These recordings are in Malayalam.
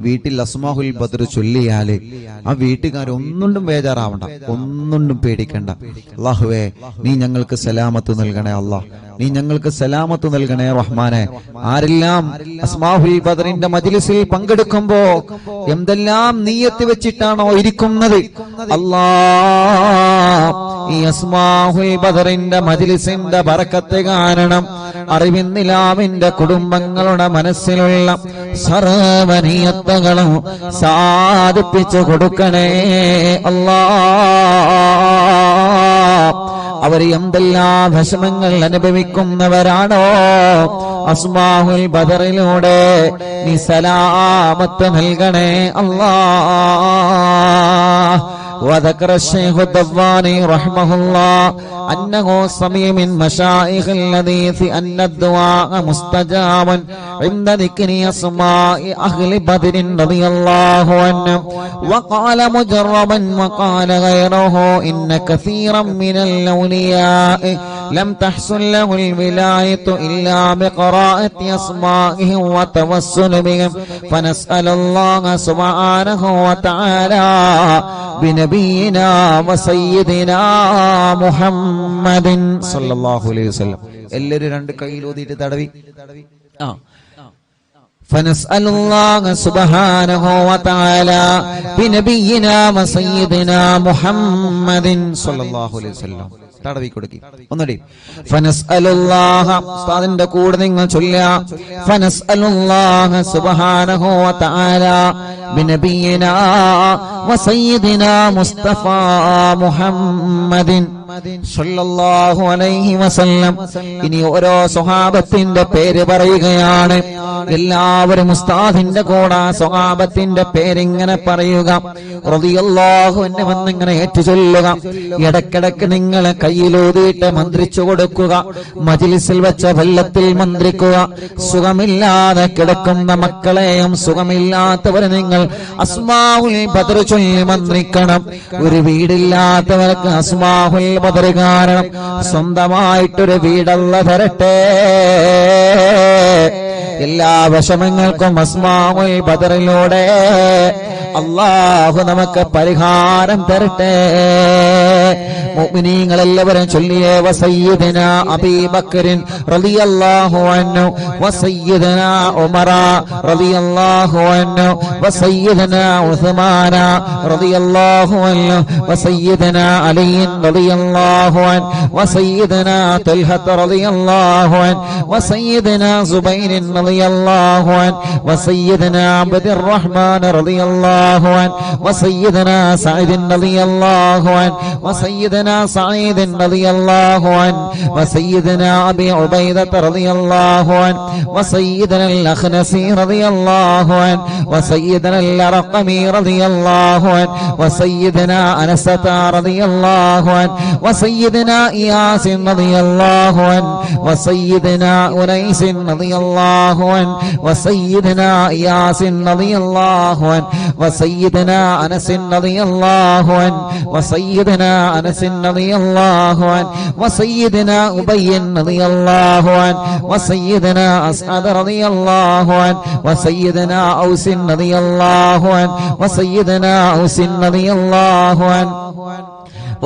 വീട്ടിൽ അസ്മാഹുൽ ബദർ ചൊല്ലിയാല് ആ വീട്ടുകാർ ഒന്നുകൊണ്ടും ബേജാറാവണ്ട, ഒന്നുകൊണ്ടും പേടിക്കണ്ട. അല്ലാഹുവേ, നീ ഞങ്ങൾക്ക് സലാമത്ത് നൽകണേ അല്ലാഹ്, നീ ഞങ്ങൾക്ക് സലാമത്ത് നൽകണേ റഹ്മാനെ. ആരെല്ലാം അസ്മാഹുൽ ബദറിന്റെ മജ്ലിസിൽ പങ്കെടുക്കുമ്പോ എന്തെല്ലാം നിയ്യത്ത് വെച്ചിട്ടാണോ ഇരിക്കുന്നത്, അല്ലാഹ് ഈ അസ്മാഹുൽ ബദറിന്റെ മജ്ലിസിന്റെ ബറക്കത്ത് കാരണം അറിവിന്നിലാവിന്റെ കുടുംബങ്ങളുടെ മനസ്സിലുള്ള സർവ്വനിയത്തുകളും സാധിപ്പിച്ചു കൊടുക്കണേ അല്ലാഹ്. അവർ എന്തെല്ലാം വിഷമങ്ങൾ അനുഭവിക്കുന്നവരാണോ അസ്മാഹുൽ ബദറിലൂടെ നീ സലാമത്ത് നൽകണേ അല്ലാഹ്. وذكر الشيخ الضباني رحمه الله أنه سمع من مشايخ الحديث أن الدعاء مستجاب عند ذكر أسماء أهل بدر رضي الله عنهم. وقال مجربا وقال غيره إن كثيرا من الأولياء لم تحصل له الولاية إلا بقراءة أسمائهم وتوسل بهم، فنسأل الله سبحانه وتعالى بنبينا وسيدنا محمد صلى الله عليه وسلم. എല്ലാവരും രണ്ട് കൈയിൽ ഊതിയിട്ട് തടവി. فنسأل الله سبحانه وتعالى بنبينا وسيدنا محمد صلى الله عليه وسلم. തടവി കൊടുക്കി ഒന്നുകൂടി. ഫനസ്അലുല്ലാഹ, ഉസ്താദിന്റെ കൂടെ നിങ്ങൾ ചൊല്ലുക. ഫനസ്അലുല്ലാഹ സുബ്ഹാനഹു വ തആല ബിനബിയിനാ വസയ്യിദിനാ മുസ്തഫ മുഹമ്മദിൻ സല്ലല്ലാഹു അലൈഹി വസല്ലം. ഇനി ഓരോ സ്വഹാബത്തിന്റെ പേര് പറയുകയാണ്. എല്ലാവരും ഉസ്താദിന്റെ കൂടെ സ്വഹാബത്തിന്റെ പേരിങ്ങനെ പറയുക. റളിയല്ലാഹു അൻഹു എന്നിങ്ങനെ ഏറ്റുചൊല്ലുക. ഇടക്കിടക്ക് നിങ്ങൾ കയ്യിലൂതിയിട്ട് മന്ത്രിച്ചു കൊടുക്കുക. മജ്ലിസിൽ വെച്ച വെള്ളത്തിൽ മന്ത്രിക്കുക. സുഖമില്ലാതെ കിടക്കുന്ന മക്കളെയും സുഖമില്ലാത്തവരെ നിങ്ങൾ അസ്മാഉൽ ബദർ ചൊല്ലി മന്ത്രിക്കണം. ഒരു വീടില്ലാത്തവർക്ക് അസ്മാഉൽ ബദർ കാരണം സ്വന്തമായിട്ടൊരു വീടല്ല തരട്ടെ. എല്ലാ വിഷമങ്ങൾക്കും അസ്മാഉൽ ബദറിലൂടെ അല്ലാഹു നമുക്ക് പരിഹാരം തരട്ടെ. മുഅ്മിനീങ്ങൾ എല്ലാവരും ചൊല്ലിയേ. വസയ്യിദനാ അബീ ബക്കറിൻ റളിയല്ലാഹു അൻഹു വസയ്യിദനാ ഉമറ റളിയല്ലാഹു അൻഹു വസയ്യിദനാ ഉസ്മാന റളിയല്ലാഹു അൻഹു വസയ്യിദനാ അലി റളിയല്ലാഹു അൻഹു വസയ്യിദനാ തൽഹ റളിയല്ലാഹു അൻഹു വസയ്യിദനാ സുബൈർ റളിയല്ലാഹു അൻഹു വസയ്യിദനാ അബ്ദുർ റഹ്മാൻ റളിയല്ലാഹു അൻഹു വസയ്യിദനാ സഈദ് റളിയല്ലാഹു അൻഹു വസയ്യിദനാ സഈദ് റളിയല്ലാഹു അൻഹു വസയ്യിദനാ അബീ ഉബൈദ റളിയല്ലാഹു അൻഹു വസയ്യിദനാ അൽ-അഖ്നസി റളിയല്ലാഹു അൻഹു വസയ്യിദനാ അൽ-അർഖമി റളിയല്ലാഹു അൻഹു വസയ്യിദനാ അനസത റളിയല്ലാഹു അൻഹു വസയ്യിദനാ ഇയാസ് റളിയല്ലാഹു അൻഹു വസയ്യിദനാ ഉനൈസ് റളിയല്ലാഹു അൻഹു വസയ്യിദനാ ഇയാസ് റളിയല്ലാഹു അൻഹു വസയ്യിദനാ അനസ് റളിയല്ലാഹു അൻഹു വസയ്യിദനാ അനസ് റളിയല്ലാഹു അൻഹു വസയ്യിദനാ ഉബയ്യ് റളിയല്ലാഹു അൻഹു വസയ്യിദനാ അസ്അദ് റളിയല്ലാഹു അൻഹു വസയ്യിദനാ ഔസ് റളിയല്ലാഹു അൻഹു വസയ്യിദനാ ഔസ് റളിയല്ലാഹു അൻഹു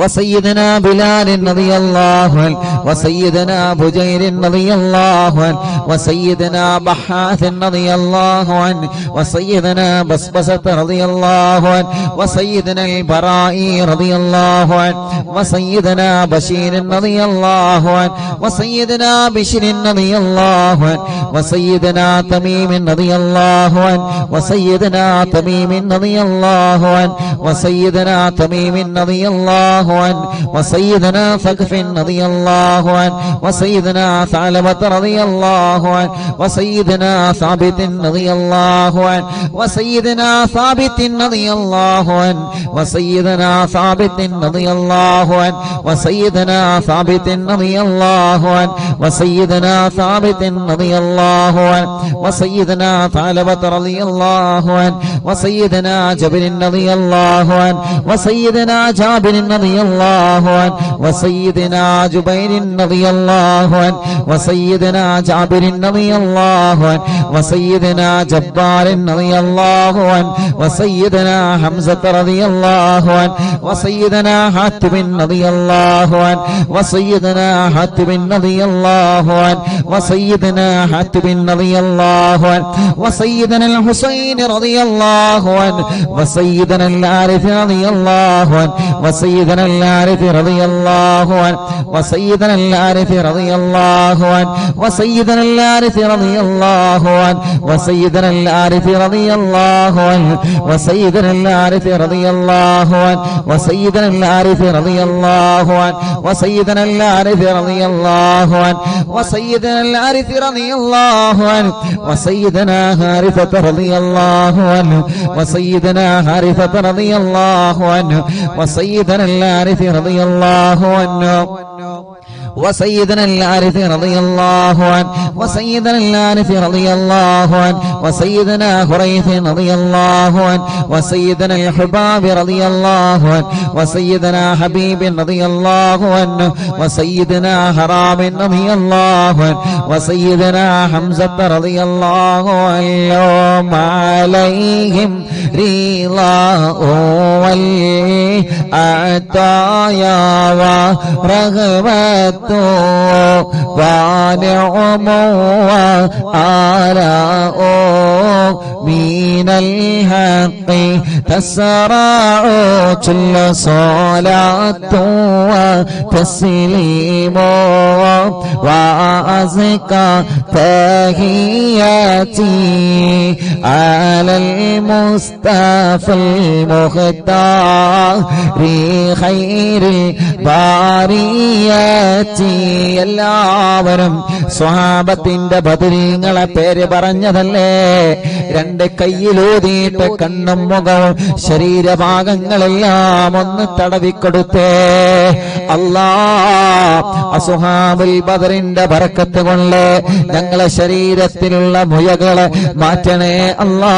وسيدنا بلال رضي الله عنه وسيدنا بجير رضي الله عنه وسيدنا بحاث رضي الله عنه وسيدنا بسبسة رضي الله عنه وسيدنا البراء رضي الله عنه وسيدنا بشير رضي الله عنه وسيدنا بشر رضي الله عنه وسيدنا تميم رضي الله عنه وسيدنا تميم رضي الله عنه وسيدنا تميم رضي الله عنه وسيدنا ثقف رضي الله عنه وسيدنا ثعلبة رضي الله عنه وسيدنا ثابت رضي الله عنه وسيدنا ثابت رضي الله عنه وسيدنا ثابت رضي الله عنه وسيدنا ثابت رضي الله عنه وسيدنا ثابت رضي الله عنه وسيدنا ثعلبة رضي الله عنه وسيدنا جابر رضي الله عنه وسيدنا جابر رضي റളിയല്ലാഹു അൻഹു വസയ്യിദനാ ജുബൈർ റളിയല്ലാഹു അൻഹു വസയ്യിദനാ ജാബിർ റളിയല്ലാഹു അൻഹു വസയ്യിദനാ ജബ്ബാർ റളിയല്ലാഹു അൻഹു വസയ്യിദനാ ഹംസ റളിയല്ലാഹു അൻഹു വസയ്യിദനാ ഹാത്തിബ് റളിയല്ലാഹു അൻഹു വസയ്യിദനാ ഹാത്തിബ് റളിയല്ലാഹു അൻഹു വസയ്യിദനാ ഹാത്തിബ് റളിയല്ലാഹു അൻഹു വസയ്യിദനാ الحسين رضي الله عنه وسيدنا العارف رضي الله عنه وسيدنا العارف رضي الله عنه وسيدنا العارف رضي الله عنه وسيدنا العارف رضي الله عنه وسيدنا العارف رضي الله عنه وسيدنا العارف رضي الله عنه وسيدنا العارف رضي الله عنه وسيدنا العارف رضي الله عنه وسيدنا العارف رضي الله عنه وسيدنا حارثة رضي الله عنه وسيدنا حارثة رضي الله عنه وسيدنا العارف رضي الله عنه وسيدنا العارف رضي الله عنه وسيدنا العارف رضي الله عنه وسيدنا خريث رضي الله عنه وسيدنا الحباب رضي الله عنه وسيدنا حبيب رضي الله عنه وسيدنا حرام رضي الله عنه وسيدنا حمزة رضي الله عنه عليهم رضاه والعطايا ورغبة ونعم وآلاء من الحق تسرع كل صلاة وتسليم وأزكى تحياتي على المصطفى المختار خير البريات. എല്ലാവരും സ്വഹാബത്തിന്റെ ബദരീങ്ങളെ പേര് പറഞ്ഞതല്ലേ? രണ്ട് കയ്യിലൂതിയിട്ട് കണ്ണും മുഖവും ശരീരഭാഗങ്ങളെല്ലാം ഒന്ന് തടവിക്കൊടുത്തേ. അല്ലാ, അസ്ഹാബുൽ ബദറിന്റെ ബറക്കത്ത് കൊണ്ട് ഞങ്ങളെ ശരീരത്തിലുള്ള മുയകളെ മാറ്റണേ അല്ലാ.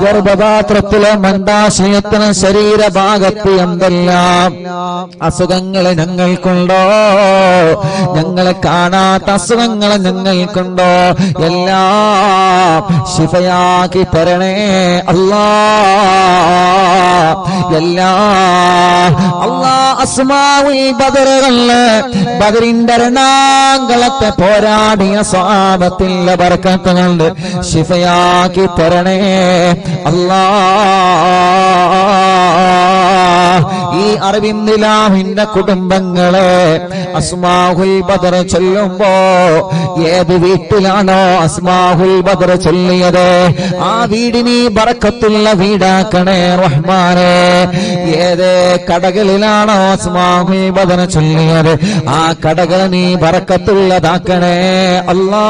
ഗർഭപാത്രത്തിലെ മന്ദാശയത്തിന് ശരീരഭാഗത്ത് എന്തെല്ലാം അസുഖങ്ങളെ ഞങ്ങൾക്കുണ്ടോ, ഞങ്ങളെ കാണാത്ത അസുഖങ്ങളെ ഞങ്ങൾക്കുണ്ടോ, എല്ലാം ശിഫയാക്കി തരണേ അല്ലാ. അല്ലാ അസ്മാഉൽ ബദറുകളില് ബദറിന്റെ രണാങ്കളത്തെ പോരാടിയ സ്വഹാബത്തിന്റെ ബർക്കത്ത് കൊണ്ട് ശിഫയാക്കി തരണേ അല്ലാ. ഈ അറബിന്ദിലാഹിന്റെ കുടുംബങ്ങളെ അസ്മാഉൽ ബദർ ചൊല്ലുമ്പോ ഏത് വീട്ടിലാണോ അസ്മാഉൽ ബദർ ചൊല്ലിയത് ആ വീടിന് ബറക്കത്തുള്ള വീടാക്കണേ റഹ്മാനേ. ഏത് കടകളിലാണോ അസ്മാഉൽ ബദർ ചൊല്ലിയത് ആ കടകൾ നീ ബറക്കത്തുള്ളതാക്കണേ അല്ലാ.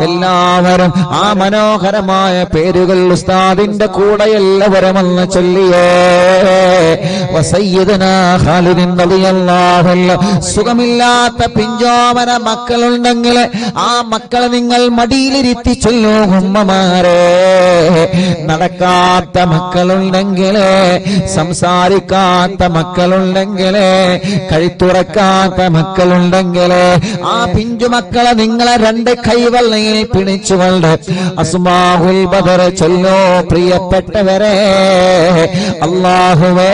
എല്ലാവരും ആ മനോഹരമായ പേരുകൾ ഉസ്താദിന്റെ കൂടെ എല്ലാവരും ഒന്ന് ചൊല്ലിയേ. വസയ്യിദനാ ഖാലിദ് റളിയല്ലാഹു അൻഹു. സുഖമില്ലാത്ത പിഞ്ചോമന മക്കളുണ്ടെങ്കിൽ ആ മക്കളെ നിങ്ങൾ മടിയിലിരുത്തി ചൊല്ലൂ ഉമ്മമാരെ. നടക്കാത്ത മക്കളുണ്ടെങ്കിൽ, സംസാരിക്കാത്ത മക്കളുണ്ടെങ്കിൽ, കഴുത്തുറക്കാത്ത മക്കളുണ്ടെങ്കിൽ ആ പിഞ്ചു മക്കളെ നിങ്ങളെ രണ്ട് കൈവെള്ളയിൽ പിടിച്ചുകൊണ്ട് അസ്മാഉൽ ബദർ ചൊല്ലോ. പ്രിയപ്പെട്ടവരെ, അല്ലാഹുവേ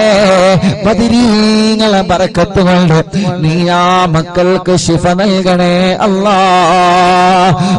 ബദരീങ്ങളെ ബറക്കത്ത് കൊണ്ട് നീ ആ മക്കൾക്ക് ശിഫ നൽകണേ അല്ലാ.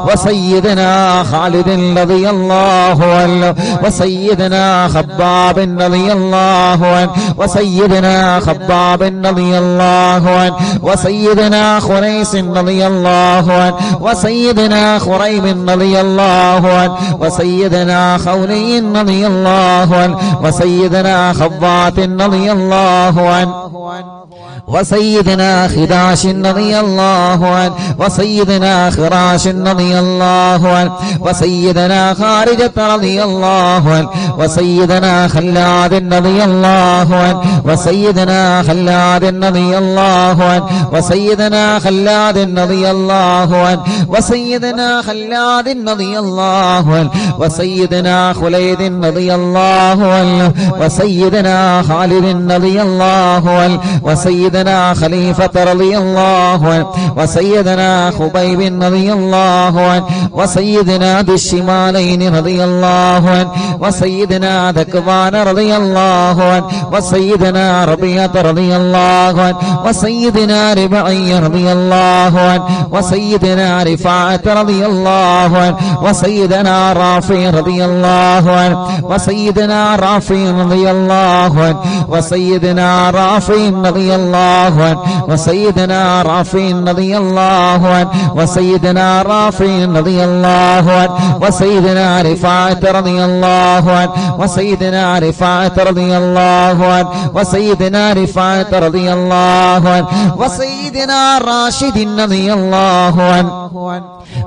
വസയ്യിദനാ ഖാലിദ് റളിയല്ലാഹു അൻഹു വസയ്യിദനാ ഖബ്ബാബ് റളിയല്ലാഹു അൻഹു വസയ്യിദനാ ഖബ്ബാബ് റളിയല്ലാഹു അൻഹു വസയ്യിദനാ ഖുറൈസ് റളിയല്ലാഹു അൻഹു വസയ്യിദനാ ഖുറൈബ് റളിയല്ലാഹു അൻഹു വസയ്യിദനാ ഖൗലി റളിയല്ലാഹു അൻഹു വസയ്യിദനാ ഖവ്വാത്ത് റളിയല്ലാഹു അൻഹു وسيدنا خداش رضي الله عنه وسيدنا خراش رضي الله عنه وسيدنا خارجة رضي الله عنه وسيدنا خلاد رضي الله عنه وسيدنا خلاد رضي الله عنه وسيدنا خلاد رضي الله عنه وسيدنا خلاد رضي الله عنه وسيدنا خليد رضي الله عنه وسيدنا خالد رضي الله عنه وسيدنا خليفة رضي الله عنه وسيدنا خبيب رضي الله عنه وسيدنا ذي الشمالين رضي الله عنه وسيدنا ذكوان رضي الله عنه وسيدنا ربيعة رضي الله عنه وسيدنا ربعي رضي الله عنه وسيدنا رفاعة رضي الله عنه وسيدنا رافع رضي الله عنه وسيدنا رافع رضي الله عنه وسيدنا رافع رضي الله عنه وسيدنا رافع رضي الله عنه وسيدنا رافع رضي الله عنه وسيدنا رفاعة رضي الله عنه وسيدنا رفاعة رضي الله عنه وسيدنا رفاعة رضي الله عنه وسيدنا راشد رضي الله عنه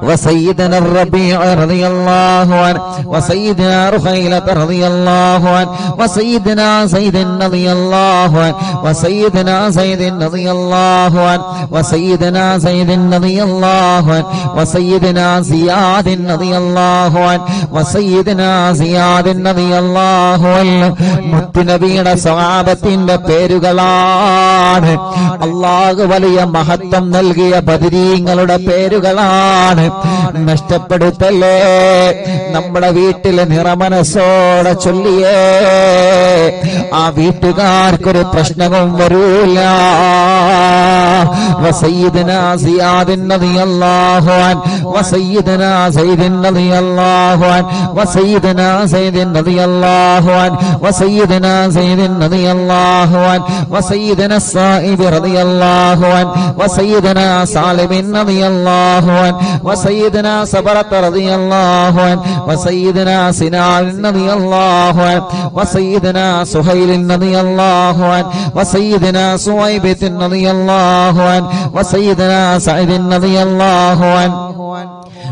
وسيدنا الربيع رضي الله عنه وسيدنا رخيلة رضي الله عنه وسيدنا زيد رضي الله عنه وسيدنا زيد رضي الله عنه وسيدنا زيد رضي الله عنه وسيدنا زياد رضي الله عنه وسيدنا زياد رضي الله عنه മുത്തുനബിയുടെ സ്വഹാബത്തിന്റെ പേരുകളാണ്. അല്ലാഹു വലിയ മഹത്വം നൽകിയ ബദരീങ്ങളുടെ പേരുകളാണ്. നഷ്ടപ്പെടുത്തല്ലേ. നമ്മുടെ വീട്ടിൽ നിറമനസ്സോടെ ചൊല്ലിയേ ആ വീട്ടുകാർക്കൊരു പ്രശ്നവും വരൂല. وسيدنا زياد رضي الله عنه وسيدنا زيد رضي الله عنه وسيدنا زيد رضي الله عنه وسيدنا زيد رضي الله عنه وسيدنا الصائب رضي الله عنه وسيدنا سالم رضي الله عنه وسيدنا صبرة رضي الله عنه وسيدنا سنان رضي الله عنه وسيدنا سهيل رضي الله عنه وسيدنا سويبة رضي الله عنه وسيدنا سعيد رضي الله عنه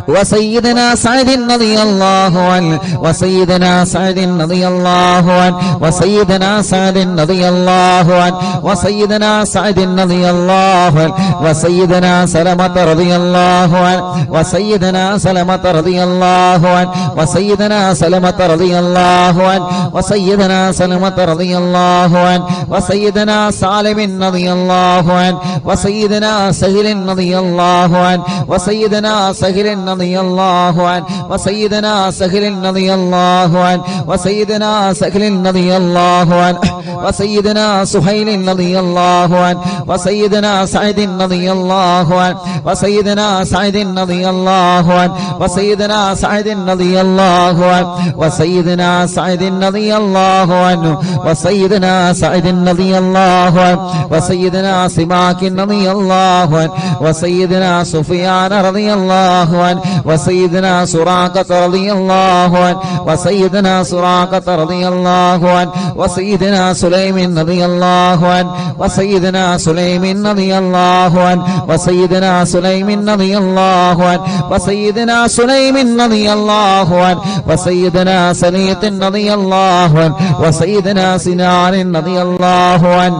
وسيدنا سعيد رضي الله عنه وسيدنا سعيد رضي الله عنه وسيدنا سعيد رضي الله عنه وسيدنا سعيد رضي الله عنه وسيدنا سلمة رضي الله عنه وسيدنا سلمة رضي الله عنه وسيدنا سلمة رضي الله عنه وسيدنا سلمة رضي الله عنه وسيدنا سالم رضي الله عنه وسيدنا سهل رضي الله عنه وسيدنا سهل رضي الله عنه وسيدنا سهل رضي الله عنه وسيدنا سهل رضي الله عنه وسيدنا سهيل رضي الله عنه وسيدنا سعيد رضي الله عنه وسيدنا سعيد رضي الله عنه وسيدنا سعيد رضي الله عنه وسيدنا سعيد رضي الله عنه وسيدنا سعيد رضي الله عنه وسيدنا سماك رضي الله عنه وسيدنا سفيان رضي الله عنه وسيدنا سراقة رضي الله عنه وسيدنا سراقة رضي الله عنه وسيدنا سليم رضي الله عنه وسيدنا سليم رضي الله عنه وسيدنا سليم رضي الله عنه وسيدنا سليم رضي الله عنه وسيدنا سليط رضي الله عنه وسيدنا سنان رضي الله عنه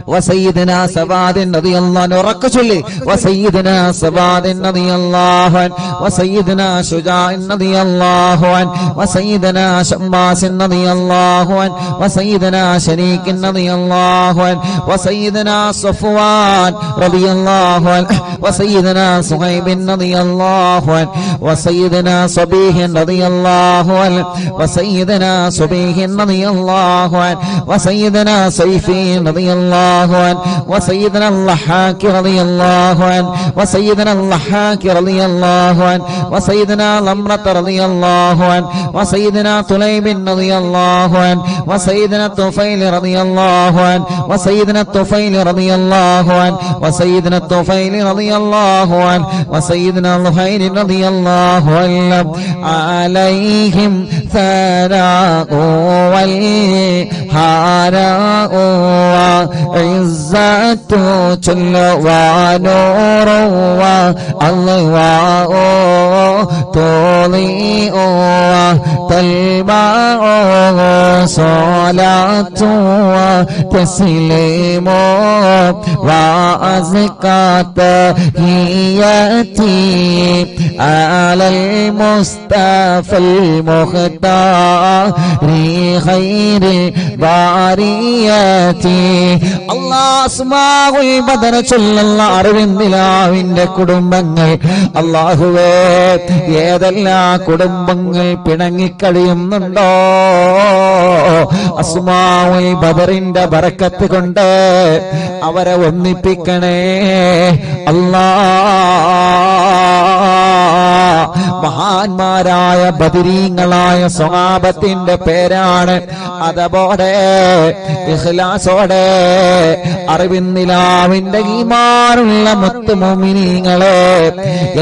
وسيدنا سباد رضي الله عنه ركشلي وسيدنا سباد رضي الله عنه وسيدنا شجاع رضي الله عنه وسيدنا شماس رضي الله عنه وسيدنا شريك رضي الله عنه وسيدنا صفوان رضي الله عنه وسيدنا صهيب رضي الله عنه وسيدنا صبيح رضي الله عنه وسيدنا صبيح رضي الله عنه وسيدنا سيفي رضي الله عنه وسيدنا اللحاك رضي الله عنه وسيدنا اللحاك رضي الله റളിയല്ലാഹു അൻഹു വസയ്യിദനാ ലംറത റളിയല്ലാഹു അൻഹു വസയ്യിദനാ തുലൈബിൻ റളിയല്ലാഹു അൻഹു വസയ്യിദനാ തുഫൈൽ റളിയല്ലാഹു അൻഹു വസയ്യിദനാ തുഫൈൽ റളിയല്ലാഹു അൻഹു വസയ്യിദനാ തുഫൈൽ റളിയല്ലാഹു അൻഹു വസയ്യിദനാ ലുഹൈർ റളിയല്ലാഹു അൻഹു അലൈഹിം സലാഉ വൽ ഹാരാഉ ഇസ്സത്തു ചുല്ലവാനൂറു അല്ലാഹു തോളിഉ തൽബഉ സ്വലാത്തു തസ്ലീമു വഅസ്കാത ഹിയതി അലൽ മുസ്തഫൽ മുഖ്താരി ഖൈറിൽ ബാരിയതി അല്ലാഹ് അസ്മാഉൽ ബദർ ചൊല്ലുന്ന അറിവിന്ദിലാവിന്റെ കുടുംബങ്ങൾ അല്ലാഹുവേ ഏതെല്ലാം കുടുംബങ്ങൾ പിണങ്ങിക്കഴിയുന്നുണ്ടോ അസ്മാഉൽ ബദറിന്റെ ബറക്കത്ത് കൊണ്ട് അവരെ ഒന്നിപ്പിക്കണേ അല്ലാഹ് മഹാന്മാരായ ബദരീങ്ങളായ സ്വഹാബത്തിന്റെ പേരാണ് അതോടെ ഇഖ്ലാസോടെ അറിവിന്നിലാവിന്റെ ഈമാനുള്ള മുത്ത് മുഅ്മിനീങ്ങളെ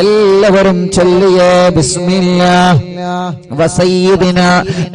എല്ലാവരും ചൊല്ലിയേ ബിസ്മില്ലാഹ് വസയ്യിദിനാ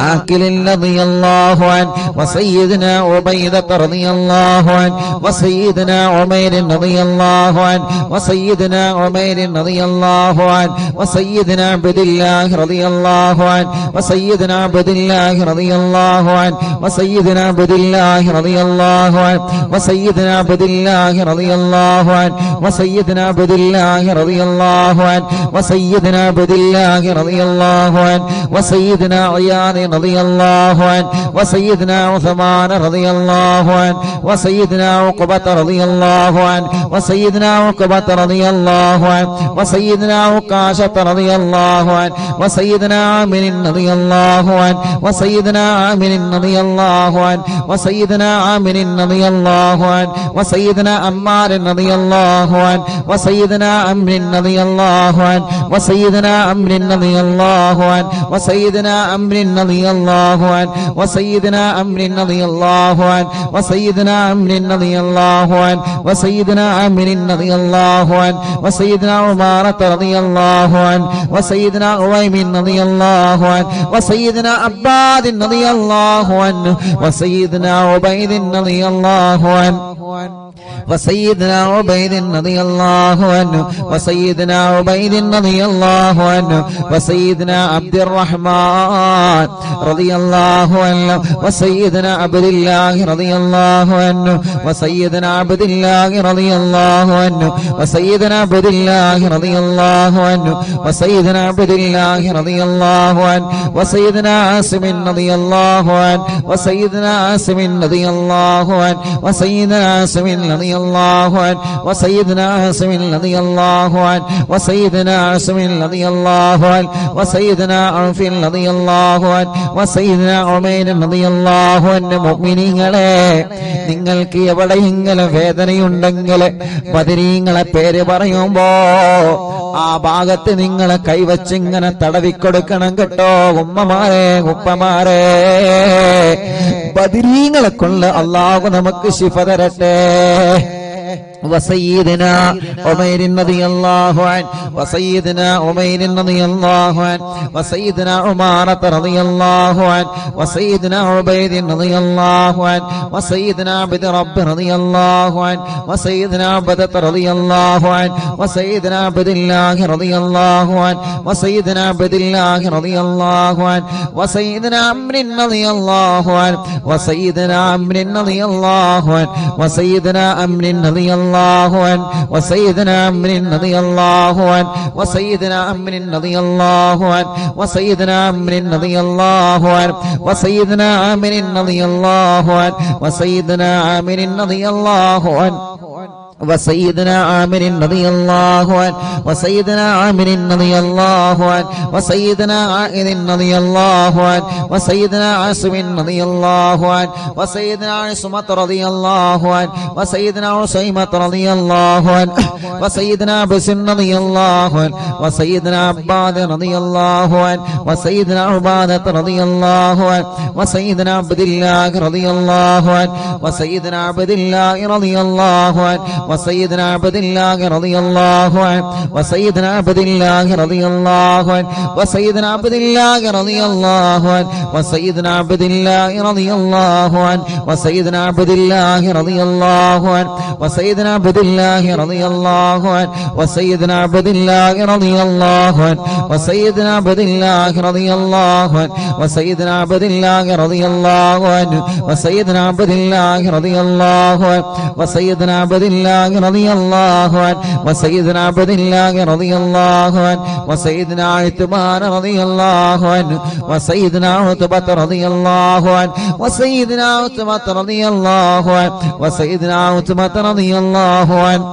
ആഖിലിൻ റളിയല്ലാഹു അൻഹു വസയ്യിദിനാ ഉബൈദത റളിയല്ലാഹു അൻഹു വസയ്യിദിനാ ഉമൈർ റളിയല്ലാഹു അൻഹു വസയ്യിദിനാ ഉമൈർ റളിയല്ലാഹു അൻഹു വസയ്യിദിനാ അബ്ദുല്ലാഹ് റളിയല്ലാഹു അൻഹു വസയ്യിദിനാ അബ്ദുല്ലാഹ് റളിയല്ലാഹു അൻഹു വസയ്യിദിനാ അബ്ദുല്ലാഹ് റളിയല്ലാഹു അൻഹു വസയ്യിദിനാ അബ്ദുല്ലാഹ് റളിയല്ലാഹു അൻഹു വസയ്യിദിനാ അബ്ദുല്ലാഹ് റളിയല്ലാഹു അൻഹു വസയ്യിദിനാ അബ്ദുല്ലാഹ് റളിയല്ലാഹു അൻഹു വസയ്യിദിനാ അയാദ് റളിയല്ലാഹു അൻഹു വസയ്യിദിനാ ഉസ്മാൻ റളിയല്ലാഹു അൻഹു വസയ്യിദിനാ ഉഖബത റളിയല്ലാഹു അൻഹു വസയ്യിദിനാ ഉഖബത റളിയല്ലാഹു അൻഹു വസയ്യിദിനാ ഉഖാശത റളിയല്ലാഹു അൻഹു വസയ്യിദിനാ ആമിർ റളിയല്ലാഹു അൻഹു വസയ്യിദിനാ ആമിർ റളിയല്ലാഹു അൻഹു വസയ്യിദിനാ ആമിർ റളിയല്ലാഹു അൻഹു വസയ്യിദിനാ അമ്മാർ റളിയല്ലാഹു അൻഹു വസയ്യിദിനാ അംർ റളിയല്ലാഹു അൻഹു വസയ്യിദിനാ അംർ റളിയല്ലാഹു അൻഹു വസയ്യിദിനാ അംർ റളിയല്ലാഹു അൻഹു വസയ്യിദിനാ അംർ റളിയല്ലാഹു അൻഹു വസയ്യിദിനാ അംർ റളിയല്ലാഹു അൻഹു വസയ്യിദിനാ അംർ റളിയല്ലാഹു അൻഹു വസയ്യിദിനാ ഉമാറത റളിയല്ലാഹു അൻഹു വസയ്യിദിനാ ഉവൈമിൻ റളിയല്ലാഹു അൻഹു വസയ്യിദിനാ അബ്ബാദ് റളിയല്ലാഹു അൻഹു വസയ്യിദിനാ ഉബൈദ് റളിയല്ലാഹു അൻഹു وسيدنا عبيد رضي الله عنه وسيدنا عبيد رضي الله عنه وسيدنا عبد الرحمن رضي الله عنه وسيدنا عبد الله رضي الله عنه وسيدنا عبد الله رضي الله عنه وسيدنا عبد الله رضي الله عنه وسيدنا عبد الله رضي الله عنه وسيدنا عاصم رضي الله عنه وسيدنا عاصم رضي الله عنه وسيدنا عاصم رضي الله عنه وسيدنا عاصم رضي الله عنه وسيدنا عاصم رضي الله عنه وسيدنا عوف رضي الله عنه وسيدنا عمير رضي الله عنه മുഅ്മിനീങ്ങളെ നിങ്ങൾക്ക് എവിടെയെങ്കിലും വേദനയുണ്ടെങ്കിൽ ബദരീങ്ങളെ പേര് പറയുമ്പോ ആ ഭാഗത്ത് നിങ്ങൾ കൈവച്ചിങ്ങനെ തടവിക്കൊടുക്കണം കേട്ടോ ഉമ്മമാരെ ഉപ്പമാരെ ബദരീങ്ങളെ കൊണ്ട് അല്ലാഹു നമുക്ക് ശിഫ തരട്ടെ وسيدنا عمير رضي الله عنه وسيدنا عمير رضي الله عنه وسيدنا عمارة رضي الله عنه وسيدنا عبيد رضي الله عنه وسيدنا عبد رب رضي الله عنه وسيدنا عبدة رضي الله عنه وسيدنا عبد الله رضي الله عنه وسيدنا عبد الله رضي الله عنه وسيدنا عمرو رضي الله عنه وسيدنا عمرو رضي الله عنه وسيدنا عمرو رضي الله عنه وسيدنا عمرو رضي الله عنه وسيدنا عمرو رضي الله عنه وسيدنا عمرو رضي الله عنه وسيدنا عامر رضي الله عنه وسيدنا عامر رضي الله عنه وسيدنا عامر رضي الله عنه وسيدنا عامر رضي الله عنه وسيدنا عائذ رضي الله عنه وسيدنا عاصم رضي الله عنه وسيدنا عصمة رضي الله عنه وسيدنا عصيمة رضي الله عنه وسيدنا بسن رضي الله عنه وسيدنا عباد رضي الله عنه وسيدنا عبادة رضي الله عنه وسيدنا عبد الله رضي الله عنه وسيدنا عبد الله رضي الله عنه وسيدنا عبد الله رضي الله عنه وسيدنا عبد الله رضي الله عنه وسيدنا عبد الله رضي الله عنه وسيدنا عبد الله رضي الله عنه وسيدنا عبد الله رضي الله عنه وسيدنا عبد الله رضي الله عنه وسيدنا عبد الله رضي الله عنه وسيدنا عبد الله رضي الله عنه وسيدنا عبد الله رضي الله عنه وسيدنا عبد الله رضي الله عنه وسيدنا عبد الله رضي الله عنه وسيدنا عبد الله رضي الله عنه وسيدنا عثمان رضي الله عنه وسيدنا عتبة رضي الله عنه وسيدنا عتبة رضي الله عنه وسيدنا عتبة رضي الله عنه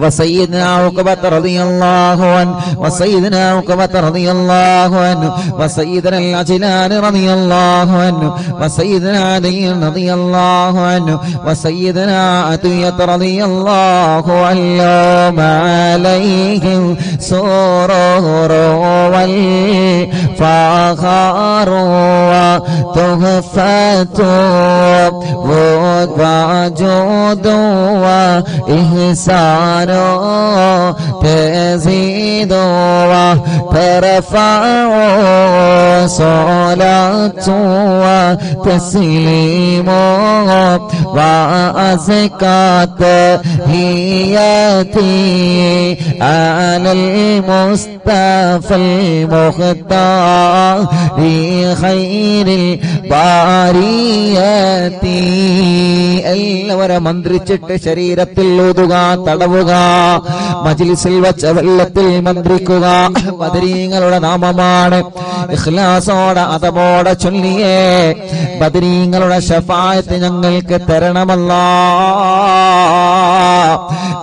وسيدنا عقبة رضي الله عنه وسيدنا عقبة رضي الله عنه وسيدنا العجلان رضي الله عنه وسيدنا علي رضي الله عنه وسيدنا عطية رضي الله عنه عليهم سرور والفخر وتحفة وجود وإحسان تزيد وترفع صلاة وتسليم وأزكى تحياتي على المصطفى المختار خير الباريات എല്ലാവരും മന്ത്രിച്ചിട്ട് ശരീരത്തിൽ ഊതുക, തടവുക, മജ്ലിസിൽ വച്ച വെള്ളത്തിൽ മന്ത്രിക്കുക. ബദരീങ്ങളുടെ നാമമാണ്. ഇഖ്ലാസോടെ അതബോടെ ചൊല്ലിയേ ബദരീങ്ങളുടെ ശഫാഅത്ത് ഞങ്ങൾക്ക് തരണമല്ലാ.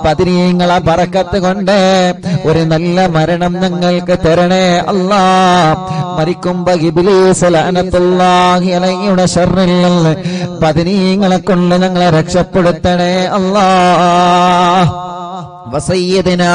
ബദരീങ്ങളെ ബറക്കത്ത് കൊണ്ട് ഒരു നല്ല മരണം ഞങ്ങൾക്ക് തരണേ അല്ലാ. മരിക്കുമ്പോ ഇബ്ലീസ് ലഅനത്തുല്ലാഹി അലൈഹിയുടെ ശർറിൽ നിന്ന് ബദരീങ്ങളെ കൊണ്ട് ഞങ്ങളെ രക്ഷപ്പെടുത്തണേ അല്ലാ. وسيدنا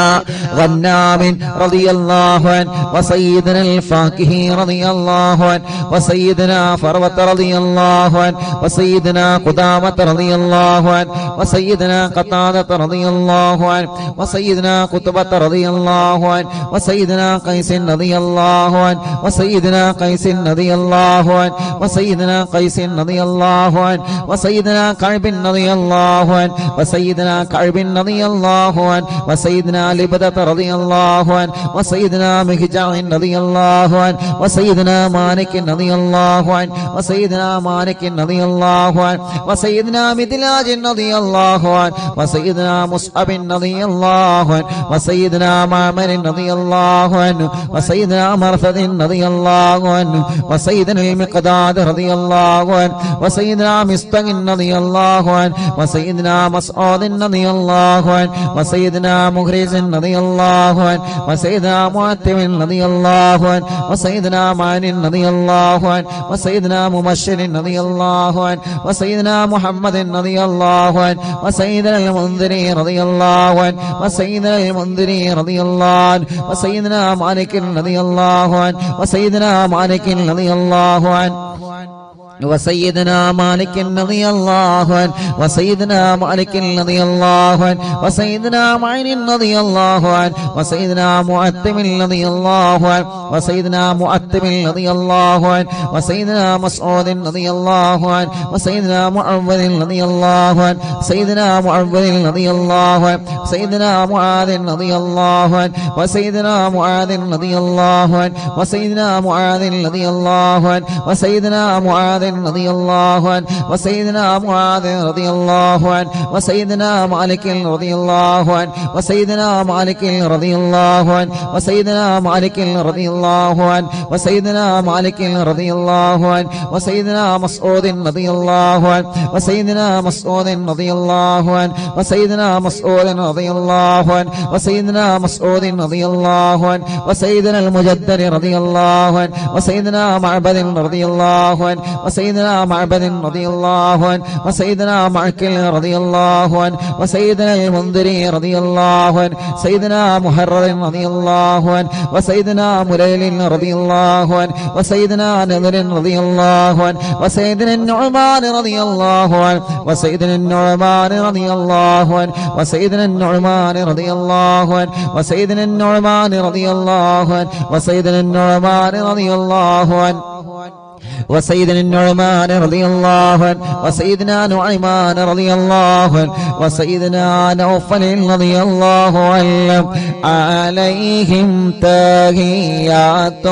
غنام رضي الله عنه وسيدنا الفاكهي رضي الله عنه وسيدنا فروة رضي الله عنه وسيدنا قدامة رضي الله عنه وسيدنا قتادة رضي الله عنه وسيدنا قطبة رضي الله عنه وسيدنا قيس رضي الله عنه وسيدنا قيس رضي الله عنه وسيدنا قيس رضي الله عنه وسيدنا كعب رضي الله عنه وسيدنا كعب رضي الله عنه وسيدنا لبدة رضي الله عنه وسيدنا مهجع رضي الله عنه وسيدنا مالك رضي الله عنه وسيدنا مالك رضي الله عنه وسيدنا مدلاج رضي الله عنه وسيدنا مصعب رضي الله عنه وسيدنا معمر رضي الله عنه وسيدنا مرثد رضي الله عنه وسيدنا المقداد رضي الله عنه وسيدنا مستق رضي الله عنه وسيدنا مسعود رضي الله عنه وسيدنا مغرز رضي الله عنه وسيدنا معتم رضي الله عنه وسيدنا معن رضي الله عنه وسيدنا مبشر رضي الله عنه وسيدنا محمد رضي الله عنه وسيدنا المنذري رضي الله عنه وسيدنا المنذري رضي الله عنه وسيدنا مالك رضي الله عنه وسيدنا مالك رضي الله عنه وسيدنا مالك رضي الله عنه وسيدنا مالك رضي الله عنه وسيدنا معين رضي الله عنه وسيدنا معتم رضي الله عنه وسيدنا معتم رضي الله عنه وسيدنا مسعود رضي الله عنه وسيدنا معوذ رضي الله عنه سيدنا معوذ رضي الله عنه سيدنا معاذ رضي الله عنه وسيدنا معاذ رضي الله عنه وسيدنا معاذ رضي الله عنه وسيدنا معاذ رضي الله عنه وسيدنا معاذ رضي الله عنه وسيدنا مالك رضي الله عنه وسيدنا مالك رضي الله عنه وسيدنا مالك رضي الله عنه وسيدنا مالك رضي الله عنه وسيدنا مسعود رضي الله عنه وسيدنا مسعود رضي الله عنه وسيدنا مسعود رضي الله عنه وسيدنا مسعود رضي الله عنه وسيدنا المجدد رضي الله عنه وسيدنا معبد رضي الله عنه وسيدنا معبد رضي الله عنه وسيدنا معكل رضي الله عنه وسيدنا المنذري رضي الله عنه سيدنا محرر رضي الله عنه وسيدنا مليل رضي الله عنه وسيدنا نذر رضي الله عنه وسيدنا النعمان رضي الله عنه وسيدنا النعمان رضي الله عنه وسيدنا النعمان رضي الله عنه وسيدنا النعمان رضي الله عنه وسيدنا النعمان رضي الله عنه وسيدنا النعمان رضي الله عنه وسيدنا نعيمان رضي الله عنه وسيدنا نوفل رضي الله عنه عليهم تحيات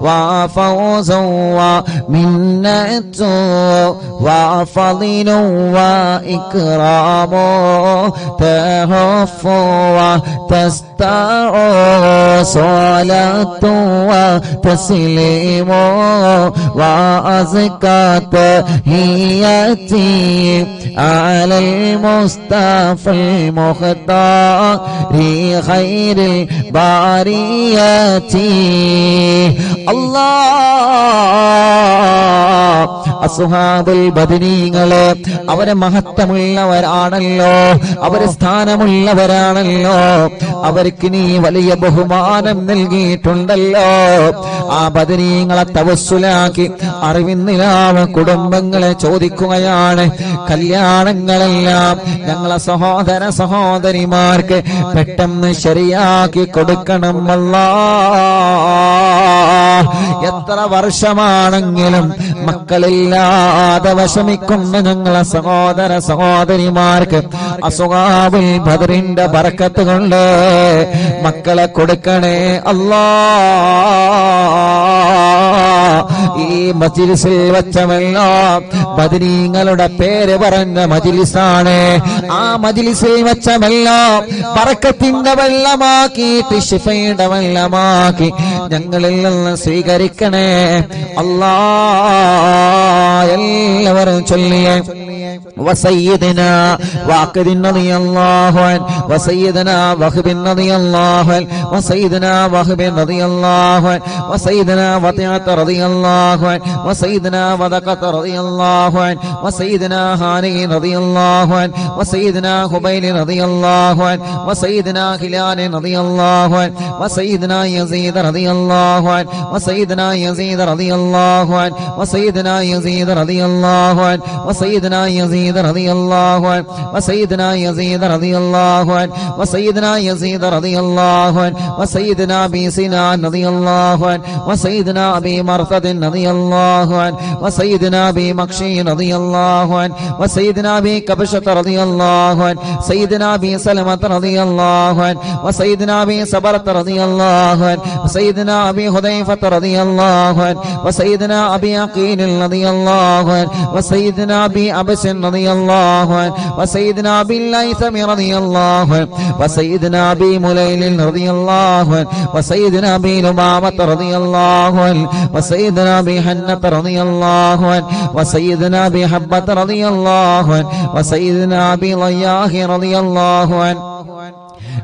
وفوز ومنة وفضل وإكرام تهف وتستع صلاة وتسليم وأزكى تحياتي على المصطفى المختار خير البريات الله അസ്ഹാബുൽ ബദരീങ്ങളെ അവരെ മഹത്വമുള്ളവരാണല്ലോ, അവരെ സ്ഥാനമുള്ളവരാണല്ലോ, അവർക്ക് നീ വലിയ ബഹുമാനം നൽകിയിട്ടുണ്ടല്ലോ. ആ ബദരീങ്ങളെ തവസ്സുലാക്കി അറിവിന്നിലാവ കുടുംബങ്ങളെ ചോദിക്കുകയാണ്, കല്യാണങ്ങളെല്ലാം ഞങ്ങളെ സഹോദര സഹോദരിമാർക്ക് പെട്ടെന്ന് ശരിയാക്കി കൊടുക്കണം അല്ലാഹ്. എത്ര വർഷമാണെങ്കിലും മക്കളില്ലാതെ വിഷമിക്കുന്ന ഞങ്ങളെ സഹോദര സഹോദരിമാർക്ക് അസ്ഹാബുൽ ബദറിന്റെ ബർക്കത്ത് കൊണ്ട് മക്കളെ കൊടുക്കണേ അല്ലാഹ്. ഈ മജ്ലിസിൽ വെച്ചമെല്ലാം ബദരീങ്ങളുടെ പേര് പറഞ്ഞ മജ്ലിസാണ്. ആ മജ്ലിസിൽ വെച്ചമെല്ലാം ബർക്കത്തിന്റെ വെള്ളമാക്കിയിട്ട് ശിഫയുടെ വെള്ളമാക്കി ഞങ്ങളിൽ നിന്ന് സ്വീകരിക്കണേ അല്ലാഹ്. എല്ലാവരും ചൊല്ലിയേ وسيدنا واقد رضي الله عنه وسيدنا وهب رضي الله عنه وسيدنا وهب رضي الله عنه وسيدنا وطيعة رضي الله عنه وسيدنا وذقة رضي الله عنه وسيدنا هاني رضي الله عنه وسيدنا خبيل رضي الله عنه وسيدنا هلال رضي الله عنه وسيدنا يزيد رضي الله عنه وسيدنا يزيد رضي الله عنه وسيدنا يزيد رضي الله عنه وسيدنا يزيد رضي الله عنه وسيدنا يزيد رضي الله عنه وسيدنا يزيد رضي الله عنه وسيدنا أبي سنان رضي الله عنه وسيدنا أبي مرثد رضي الله عنه وسيدنا أبي مكشي رضي الله عنه وسيدنا أبي كبشة رضي الله عنه سيدنا أبي سلمة رضي الله عنه وسيدنا أبي صبرة رضي الله عنه وسيدنا أبي حذيفة رضي الله عنه وسيدنا أبي عقيل رضي الله عنه وسيدنا أبي أبس رضي الله عنه وسيدنا أبي الليثم رضي الله عنه وسيدنا أبي مليل رضي الله عنه وسيدنا أبي لمامة رضي الله عنه وسيدنا أبي حنة رضي الله عنه وسيدنا أبي حبة رضي الله عنه وسيدنا أبي ضياح رضي الله عنه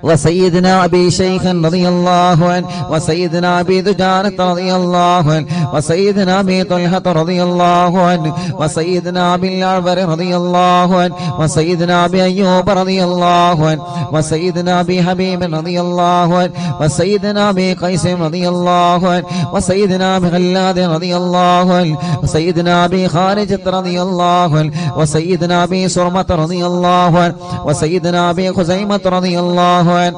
وسيدنا أبي شيخ رضي الله عنه وسيدنا أبي دجانة رضي الله عنه وسيدنا أبي طلحة رضي الله عنه وسيدنا أبي الأعور رضي الله عنه وسيدنا أبي أيوب رضي الله عنه وسيدنا أبي حبيب رضي الله عنه وسيدنا أبي قيس رضي الله عنه وسيدنا أبي غلاد رضي الله عنه وسيدنا أبي خارجة رضي الله عنه وسيدنا أبي سرمة رضي الله عنه وسيدنا أبي خزيمة رضي الله عنه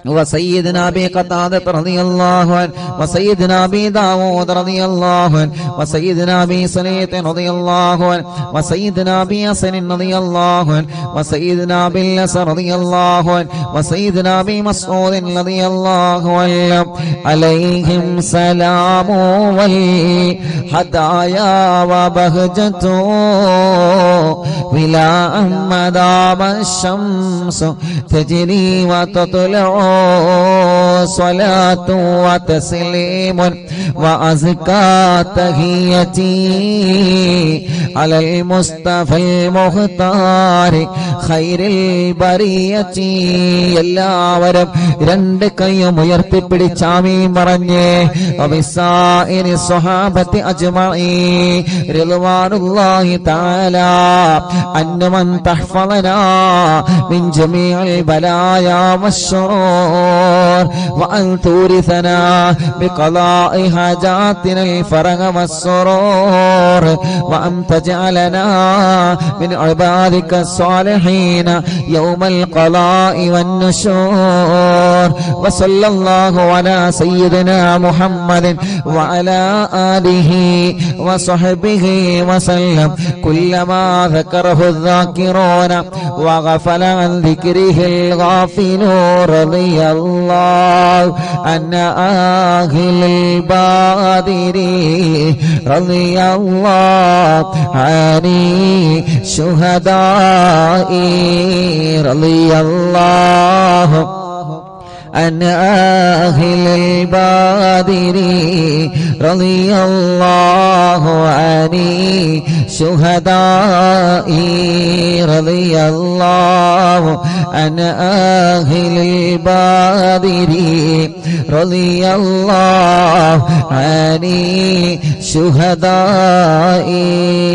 وسيدنا أبي قتادة رضي الله عنه وسيدنا أبي داود رضي الله عنه وسيدنا أبي سليط رضي الله عنه وسيدنا أبي حسن رضي الله عنه وسيدنا أبي الأسر رضي الله عنه وسيدنا أبي مسعود رضي الله عنه عليهم سلام والهدايا وبهجته ولا مدام الشمس تجري وتطلع صلاة وتسليم وأزكى تحيتي على المصطفى المختار خير البرية എല്ലാവരും രണ്ട് കൈയും ഉയർത്തിപ്പിടിച്ച് ആമീൻ പറഞ്ഞേ വബിസായിരി സ്വഹാബത്തി അജ്മഈൻ റിദ്വാനുല്ലാഹി തആല അന്നമൻ തഹ്ഫളനാ മിൻ ജമീഇൽ ബലായാ വശ്ശുറൂർ വഅൻ തൂരിസനാ ബിഖളാഇ ഹാജാതിന الفرج والسرور وأن تجعلنا من عبادك الصالحين يوم القضاء والنشور وصلى الله على سيدنا محمد وعلى آله وصحبه وسلم كلما ذكره الذاكرون وغفل عن ذكره الغافلون رضي الله عن أهل البادر رضي الله عن شهداء رضي الله عن أهل البادر رضي الله عن شهداء رضي الله عن أهل البادر رضي الله عن شهداء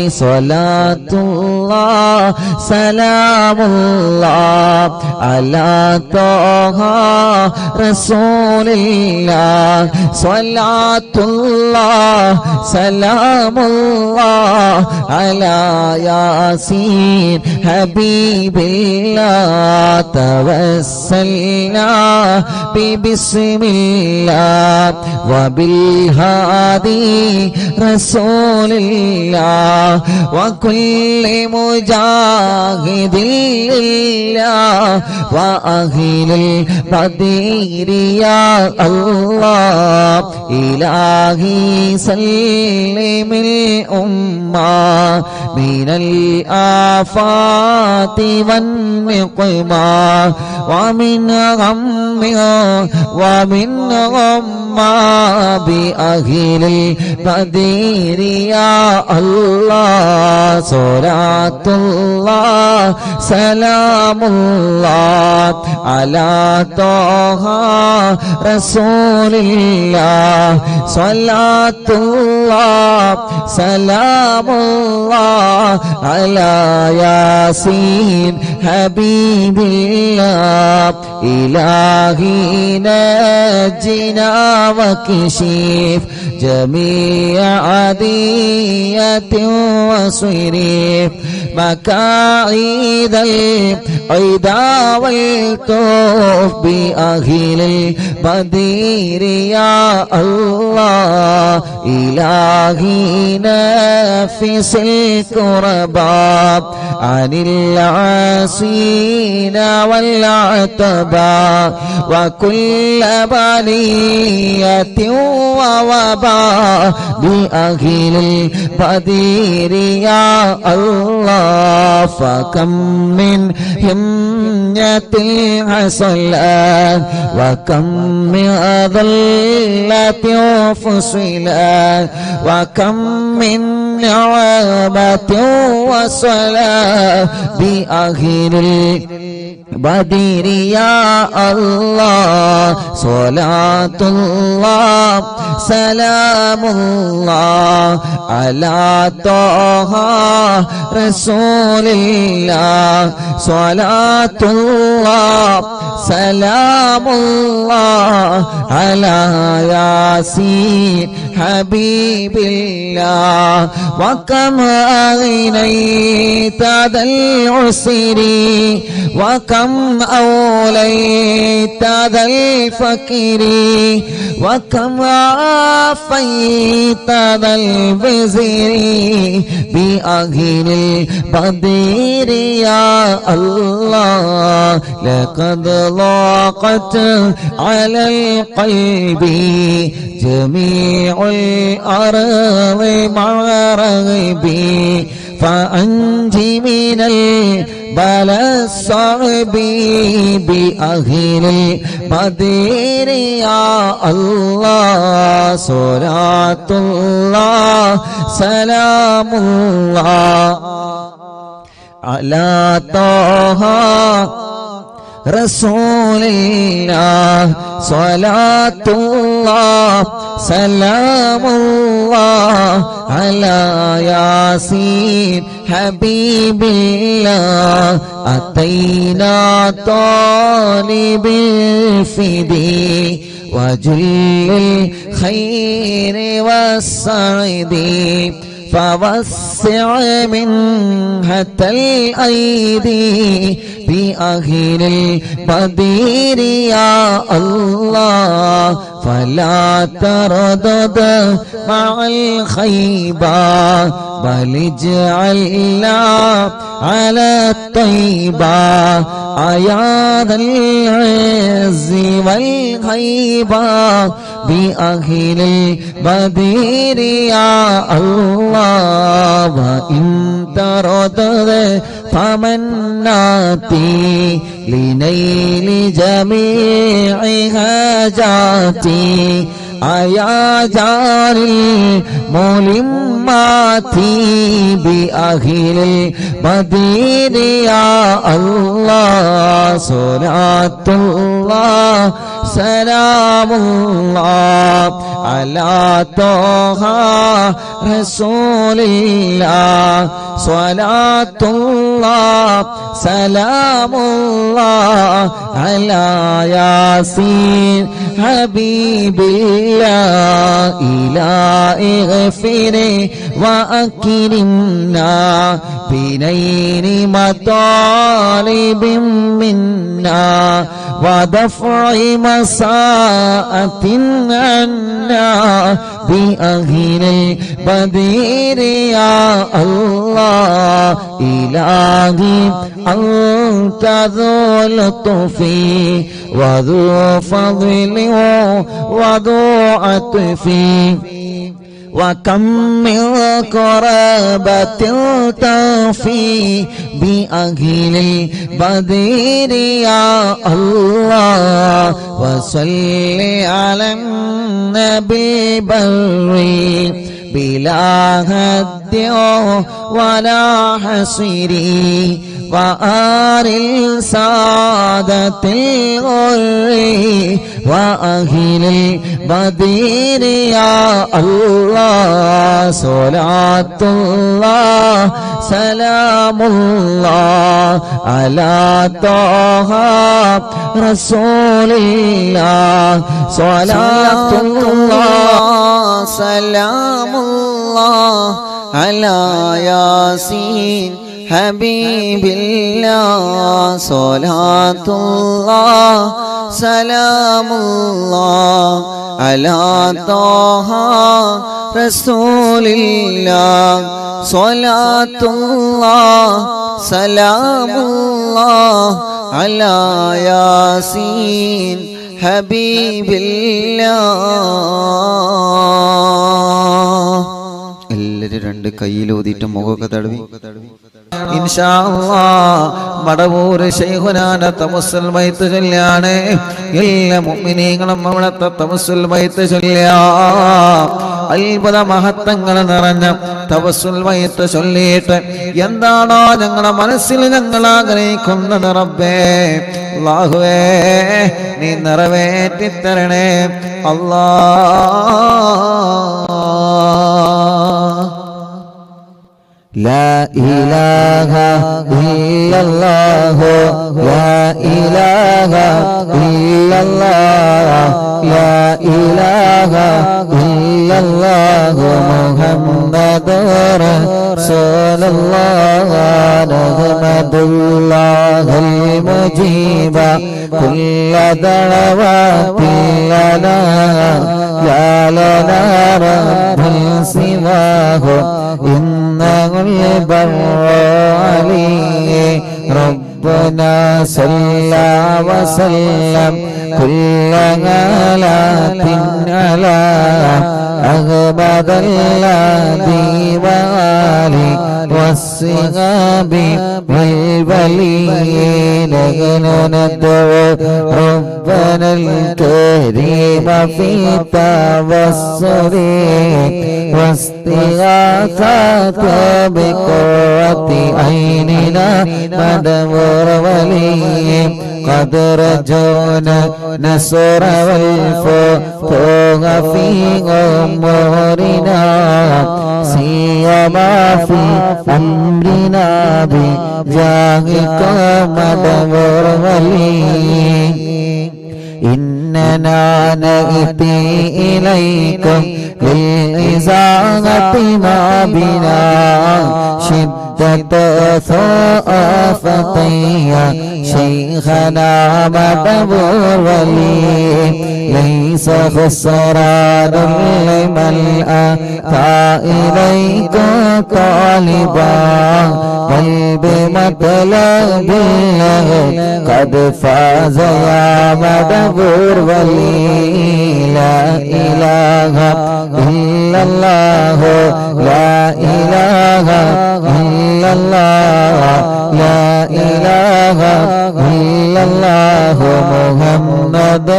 صلاة الله سلام الله على طه رسول الله صلاة الله سلام الله على ياسين حبيب الله توسلنا ببسم الله وبالهادي رسول الله وكل مجاهد لله وأهل البدير يا الله إلهي سلم الأمة من الآفات والنقمة ومن غم ومن غمّة بأهل البدير يا الله صلاة الله سلام الله على طه رسول الله صلاة الله سلام الله على ياسين حبيب الله إلهي نجنا وكشف جميع عادية وصريف مكايد العدا والطوف بأهل البدير يا الله إلهي نفس الكرباب عن العاصين والعتباء وكل بلية ووباء بأهل البدير يا الله فكم من همية حصلت وكم من ذلة فصلت وكم من نعمة وصلاة بأهل البدير يا الله صلاة الله سلام الله على طه رسول الله صلاة الله سلام الله على ياسين حبيب الله وكم أغنيت ذا العسر وكم أوليت ذا الفكر وكم عافيت ذا البزر بأهل البدر يا الله لقد ضاقت على القلب جميع الأرض مع رغبي فأنجي من البلاء الصعب بأهل البدر يا الله صلاة الله سلام الله على طه رسول الله صلاة الله سلام الله على ياسين حبيب الله أتينا طالب الفدي وجل الخير والسعد فوسع منحة الأيدي بأهل البدر يا الله فلا تردد مع الخيبة بل اجعلنا على الطيبة أيا ذا العز والهيبة بأهل البدر يا الله وإن تردد فمناتي لنيل جميع حاجاتي أيا جار الملمات بأهل البدر يا الله صلاة الله سلام الله على طه رسول الله صلاة الله سلام الله على ياسين حبيب الله إلهي اغفر وأكرمنا بنيل مطالب منا ودفع مساءة عنا بأهل البدر يا الله إلهي أنت ذو لطف وذو فضل وذو عطف وكم من قرابة تفي بأهل البدر يا الله وصل على النبي بري بلا هد ولا حصر وآل السادة الغر وأهل البدر يا الله صلاة الله سلام الله على طه رسول الله صلاة الله سلام الله على ياسين حبيب الله صلاة الله سلام الله على طه رسول الله صلاة الله سلام الله على ياسين حبيب الله എല്ലാവരും രണ്ട് കയ്യിലൂതിയിട്ട് മുഖമൊക്കെ തടവി ഇൻഷാ അല്ലാഹ് മടവൂർ ശൈഖുനാന തവസ്സുൽ ബൈത്ത് ചൊല്ലാണ് എല്ലാ മുഅ്മിനീങ്ങളും അവിടുത്തെ തവസ്സുൽ ബൈത്ത് ചൊല്ലുക അത്ഭുത മഹത്വങ്ങൾ നിറഞ്ഞ തവസ്സുൽ ബൈത്ത് ചൊല്ലിയിട്ട് എന്താണോ ഞങ്ങളുടെ മനസ്സിൽ ഞങ്ങൾ ആഗ്രഹിക്കുന്നത് റബ്ബേ അല്ലാഹുവേ നീ നിറവേറ്റി തരണേ അല്ലാഹ് لا إله إلا illallah la ilaha illallah la ilaha illallah Muhammadur Rasulullah nahmadullah al-mujiba kulla da'watin lana ya lana rabbun siwahu innahul barru alayhi rabbuna sallallahu wa sallam kulla galatin ala أغبد الذي والي والصغاب والبليين ندعو ربنا الكريم في التوسل واستغاثة بقوة عيننا مدبر ولي قد رجونا نصر والفتوح في أمورنا سيما في أمرنا بجاهك مدبر ولي إننا نأتي إليكم للإزاغة ما بنا شدة ثقافتي شيخنا مدبور ولي ليس خسران لمن أتى إليك طالبا بل بمطلب الله قد فاز يا مدبور ولي لا إله إلا الله لا إله إلا الله لا إله إلا الله محمد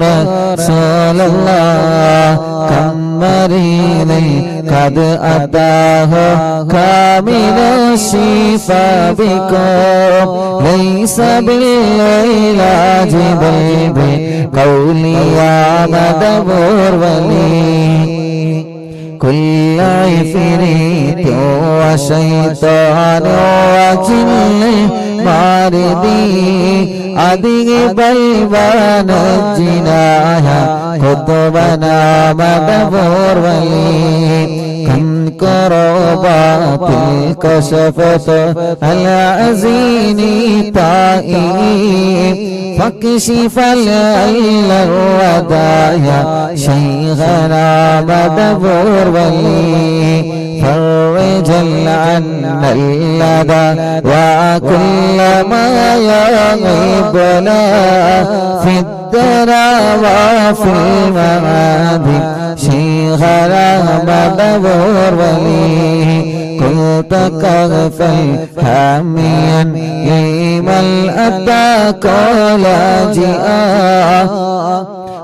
رسول الله كم مريض قد أتاه كامل الشفاء بكم ليس بالعلاج بل بقول يا مدبور ولي كل عفريت وشيطان وجن ماردي أذهب ونجناها قطبنا مدبور ولي كم كربات الكشفت العزين طائب فاكشف العل الودايا شيخنا مدبور ولي فرج عنا اللدى وكل ما يغيبنا في الدرى وفي المعاد شيخنا مدبور ولي كنت كغفا حاميا لمن أتاك لاجئا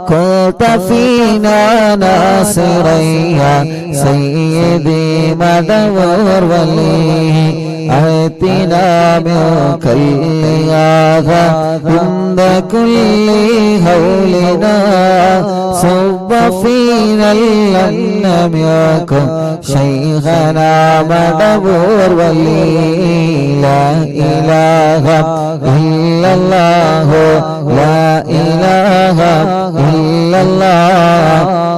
كنت فينا ناصريا سيدي مدبور ولي آتنا منك الإغاثة عند كل هولنا صب فينا لن يكن شيخنا مدبور ولي لا إله إلا الله لا إله إلا الله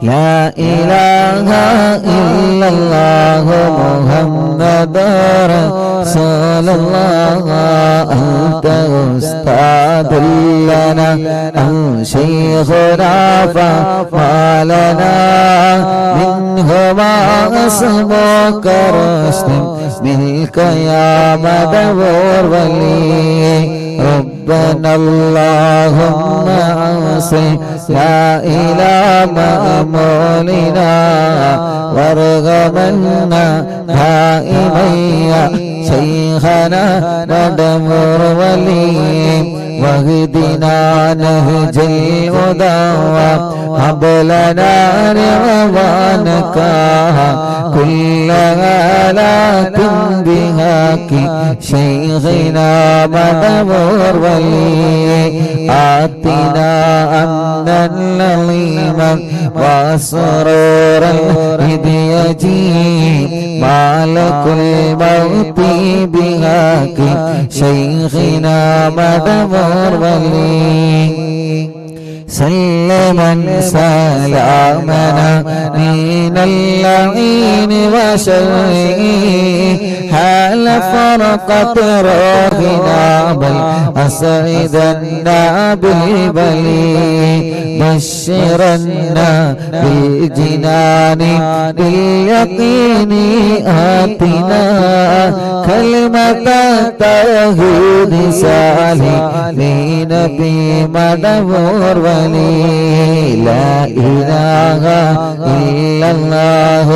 لا إله إلا الله محمد رسول الله أنت أستاذ لنا أنت شيخنا فما لنا منهما اسمك رشد منك يا مدبور ولي ربنا اللهم أوصي لا إله مأمولنا وارغمنا دائميا شيخنا ندمر ولي واهدنا نهج الهدى هب لنا رضوانك كل آلات بهاك شيخنا مدبور ولي آتنا أمنا لظيما وسرورا إذ يجيب مالك الموت بهاك മടമോർവലി سلما سلامنا من اللعين وشره حال فرقت روحنا بل أسعدنا بالبلي بشرنا بالجنان باليقين آتنا كلمة التوحيد سالمين بمدبور لا إله إلا الله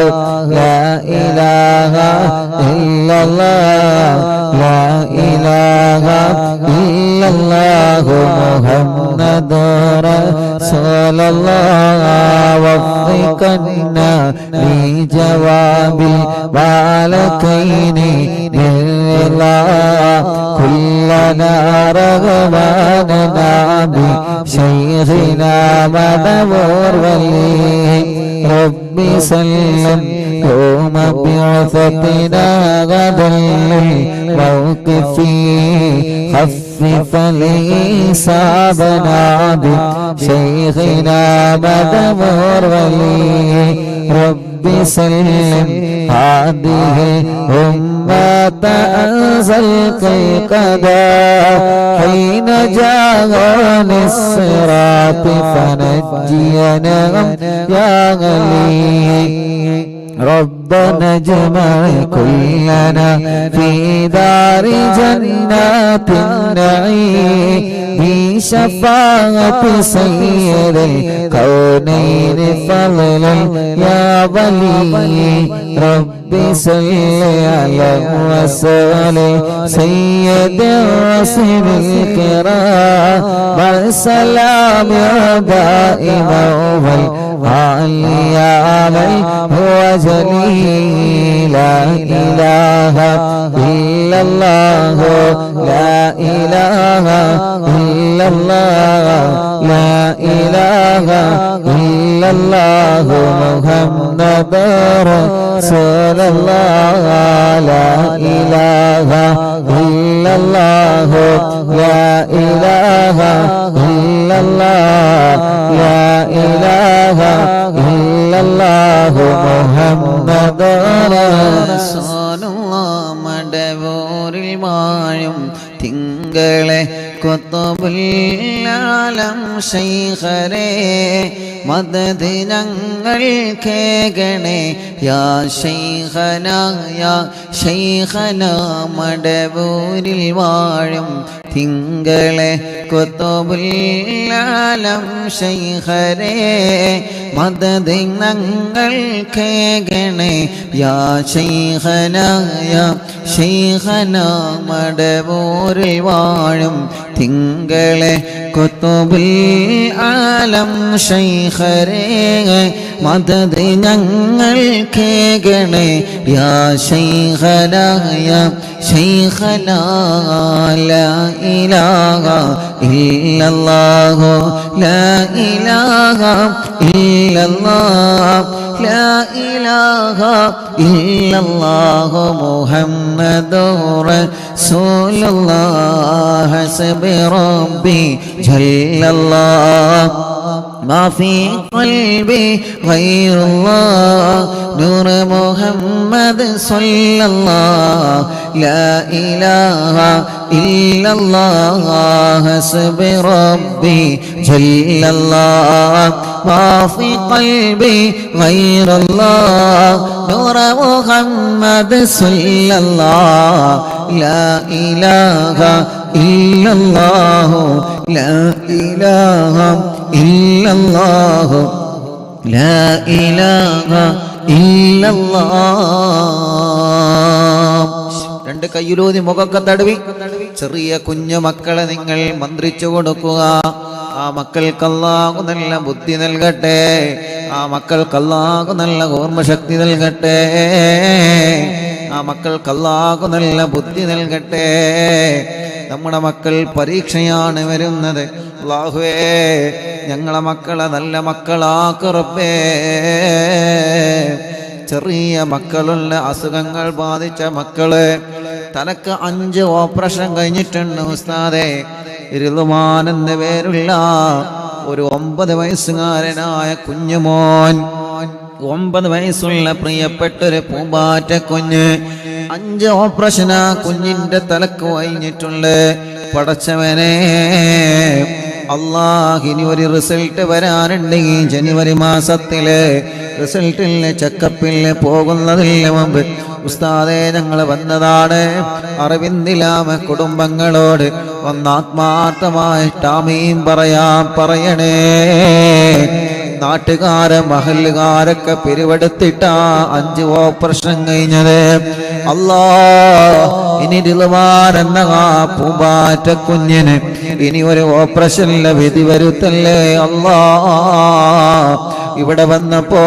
لا إله إلا الله لا إله إلا الله محمد رسول الله وفقنا لجواب البالكين بالله كلنا رغباننا بشيخنا مدبور ولي ربي سلم يوم بعثتنا غدا للموقف خفف لإصابنا بشيخنا مدبور ولي ربي سلم هذه الأمة أنزلت القضاء حين جاء الصراط فنجينا يا غلي ربنا اجمع كلنا في دار جنات النعيم بشفاعة سيد الكونين فضلا يا ولي ربي صل على وسلم سيد الرسل الكرام والسلام دائما والعلي عليه هو جليل لا إله إلا الله لا إله إلا الله لا إله إلا الله محمد رسول الله لا إله إلا الله لا إله إلا الله لا إله إلا الله محمد رسول الله മടവൂരിൽ വാഴും തിങ്കളെ കുത്തുബുൽ-ആലം ശൈഖരേ മദദ് ഞങ്ങൾ കേകണേ യാ ശൈഖനാ യാ ശൈഖനാ മടവൂരിൽ വാഴും തിങ്കളെ കുത്തുബുൽ-ആലം ശൈഖരേ മദദ് ഞങ്ങൾ കേകണേ യാ ശൈഖനാ യാ ശൈഖനാ മടവൂരിൽ വാഴും തിങ്കളെ കുത്തുബുൽ-ആലം ശൈഖരേ മദദ് ഞങ്ങൾ കേകണേ യാ ശൈഖനാ യാ ശൈഖനാ ലാ ഇലാഹ ഇല്ലല്ലാഹു ലാ ഇലാഹ ഇല്ലല്ലാഹ് ലാ ഇലാഹ ഇല്ലല്ലാഹു മുഹമ്മദുർ റസൂലുള്ളാഹ് ഹസ്ബി റബ്ബി ജല്ലല്ലാഹ് ما في قلبي غير الله نور محمد صلى الله لا إله إلا الله حسبي ربي جل الله ما في قلبي غير الله نور محمد صلى الله لا إله إلا الله لا إله إلا الله لا إله إلا الله രണ്ട് കയ്യിലൂതി മുഖക്കെ തടവി ചെറിയ കുഞ്ഞു മക്കളെ നിങ്ങൾ മന്ത്രിച്ചു കൊടുക്കുക ആ മക്കൾക്ക് അല്ലാഹു നല്ല ബുദ്ധി നൽകട്ടെ ആ മക്കൾക്ക് അല്ലാഹു നല്ല ഓർമ്മശക്തി നൽകട്ടെ ആ മക്കൾക്ക് അല്ലാഹു നല്ല ബുദ്ധി നൽകട്ടെ നമ്മുടെ മക്കൾ പരീക്ഷയാണ് വരുന്നത് അല്ലാഹുവേ ഞങ്ങളെ മക്കളെ നല്ല മക്കളാക്ക് റബ്ബേ ചെറിയ മക്കളുള്ള അസുഖങ്ങൾ ബാധിച്ച മക്കള് തനക്ക് 5 ഓപ്പറേഷൻ കഴിഞ്ഞിട്ടുണ്ട് ഉസ്താദേ റിളുവാൻ എന്ന പേരുള്ള ഒരു 9 വയസ്സുകാരനായ കുഞ്ഞുമോൻ, 9 വയസ്സുള്ള പ്രിയപ്പെട്ടൊരു പൂമ്പാറ്റ കുഞ്ഞ്. 5 ഓപ്പറേഷനാ കുഞ്ഞിന്റെ തലക്ക് കഴിഞ്ഞിട്ടുണ്ട്. പടച്ചവനെ അല്ലാഹ്, ഇനി ഒരു റിസൾട്ട് വരാനുണ്ട്. ഈ ജനുവരി മാസത്തില് റിസൾട്ടില് ചെക്കപ്പില് പോകുന്നതിന് മുമ്പ് ഉസ്താദേ ഞങ്ങൾ വന്നതാണ്. അറിവിന്ദിലാമ കുടുംബങ്ങളോട് ഒന്നാത്മാർത്ഥമായിട്ട് ആമീൻ പറയണേ. നാട്ടുകാരെ മഹല്ലുകാരൊക്കെ പിരിവെടുത്തിട്ടാ 5 ഓപ്പറേഷൻ കഴിഞ്ഞത്. അല്ലാ, ഇനി റിളുവാൻ എന്ന ആ പൂമ്പാറ്റ കുഞ്ഞിന് ഇനി ഒരു ഓപ്പറേഷനിലെ വിധി വരുത്തല്ലേ അല്ലാ. ഇവിടെ വന്നപ്പോ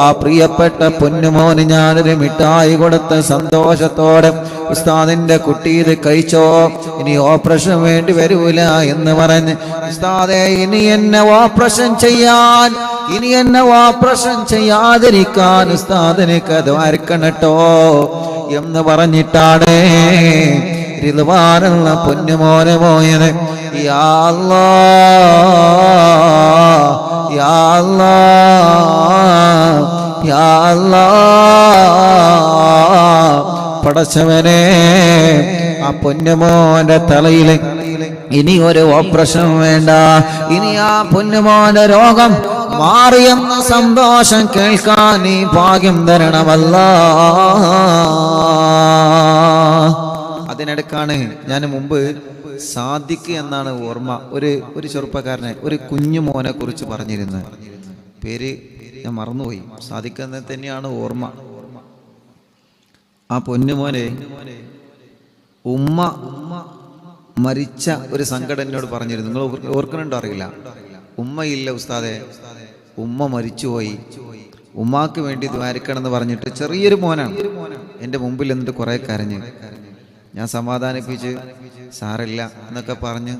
ആ പ്രിയപ്പെട്ട പൊന്നുമോന് ഞാനൊരു മിഠായി കൊടുത്ത സന്തോഷത്തോടെ ഉസ്താദിന്റെ കുട്ടി ഇത് കഴിച്ചോ, ഇനി ഓപ്പറേഷൻ വേണ്ടി വരൂല എന്ന് പറഞ്ഞ് ഉസ്താദേ ഇനി എന്നെ ഓപ്പറേഷൻ ചെയ്യാതിരിക്കാൻ ഉസ്താദിന് ദ്വാരക്കണട്ടോ എന്ന് പറഞ്ഞിട്ടാണ് റിളുവാനുള്ള പൊന്നുമോനെ പോയത്. യാ അല്ലാഹ്, യാ അല്ലാഹ്, യാ അല്ലാഹ്. പടച്ചവനെ, ആ പൊന്നുമോന്റെ തലയില് ഇനി ഒരു ഓപ്പറേഷൻ വേണ്ട, ഇനി ആ പൊന്നുമോന്റെ രോഗം മാറിയെന്ന സന്തോഷം കേൾക്കാൻ നീ ഭാഗ്യം തരണമല്ലാ. അതിനിടക്കാണ് ഞാൻ മുമ്പ് സാദിഖ് എന്നാണ് ഓർമ്മ, ഒരു ചെറുപ്പക്കാരനെ, ഒരു കുഞ്ഞു മോനെ കുറിച്ച് പറഞ്ഞിരുന്നത്. പേര് ഞാൻ മറന്നുപോയി. സാദിഖ് എന്ന് തന്നെയാണ് ഓർമ്മ. ആ പൊന്നുമോനെ ഉമ്മ മരിച്ച ഒരു സങ്കടം എന്നോട് പറഞ്ഞിരുന്നു. നിങ്ങൾ ഓർക്കുന്നുണ്ടോ അറിയില്ല. ഉമ്മയില്ല ഉസ്താദെ, ഉമ്മ മരിച്ചുപോയി, ഉമ്മാക്ക് വേണ്ടി ദ്വാരിക്കണം എന്ന് പറഞ്ഞിട്ട് ചെറിയൊരു മോനാണ് എൻ്റെ മുമ്പിൽ എന്നിട്ട് കുറെ കരഞ്ഞ്. ഞാൻ സമാധാനിപ്പിച്ച് സാറില്ല എന്നൊക്കെ പറഞ്ഞ്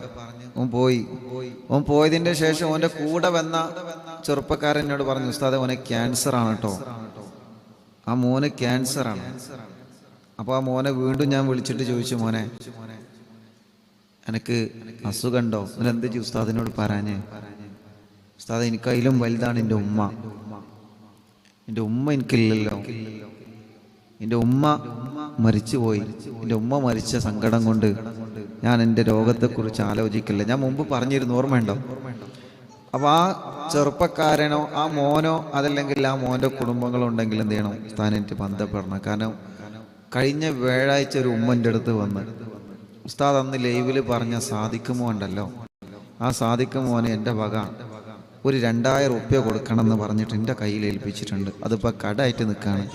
ഓൻ പോയതിൻ്റെ ശേഷം ഓൻ്റെ കൂടെ വന്ന ചെറുപ്പക്കാരൻ എന്നോട് പറഞ്ഞു, ഉസ്താദെ ഓനെ ക്യാൻസർ ആണ് കേട്ടോ, ആ മോന് ക്യാൻസറാണ്. അപ്പോൾ ആ മോനെ വീണ്ടും ഞാൻ വിളിച്ചിട്ട് ചോദിച്ചു, മോനെ എനിക്ക് അസുഖമുണ്ടോ, എന്ത് ഉസ്താദിനോട് പറയാഞ്ഞേ? ഉസ്താദ് എനിക്കതിലും വലുതാണ് എൻ്റെ ഉമ്മ എനിക്കില്ലല്ലോ, എൻ്റെ ഉമ്മ മരിച്ചുപോയി, എൻ്റെ ഉമ്മ മരിച്ച സങ്കടം കൊണ്ട് ഞാൻ എൻ്റെ രോഗത്തെക്കുറിച്ച് ആലോചിക്കില്ല. ഞാൻ മുമ്പ് പറഞ്ഞിരുന്നു, ഓർമ്മയുണ്ടോ? അപ്പോൾ ആ ചെറുപ്പക്കാരനോ ആ മോനോ അതല്ലെങ്കിൽ ആ മോൻ്റെ കുടുംബങ്ങളോ ഉണ്ടെങ്കിൽ എന്ത് ചെയ്യണം, ഉസ്താദിനായിട്ട് ബന്ധപ്പെടണം. കാരണം കഴിഞ്ഞ വ്യാഴാഴ്ച ഒരു ഉമ്മൻ്റെ അടുത്ത് വന്ന് ഉസ്താദ് അന്ന് ലൈവിൽ പറഞ്ഞ സാദിഖ് മോൻ ഉണ്ടല്ലോ, ആ സാദിഖ് മോനെ എൻ്റെ വക ഒരു 2000 റുപ്യ കൊടുക്കണം എന്ന് പറഞ്ഞിട്ട് എൻ്റെ കയ്യിൽ ഏൽപ്പിച്ചിട്ടുണ്ട്. അതിപ്പോൾ കടായിട്ട് നിൽക്കുകയാണ്.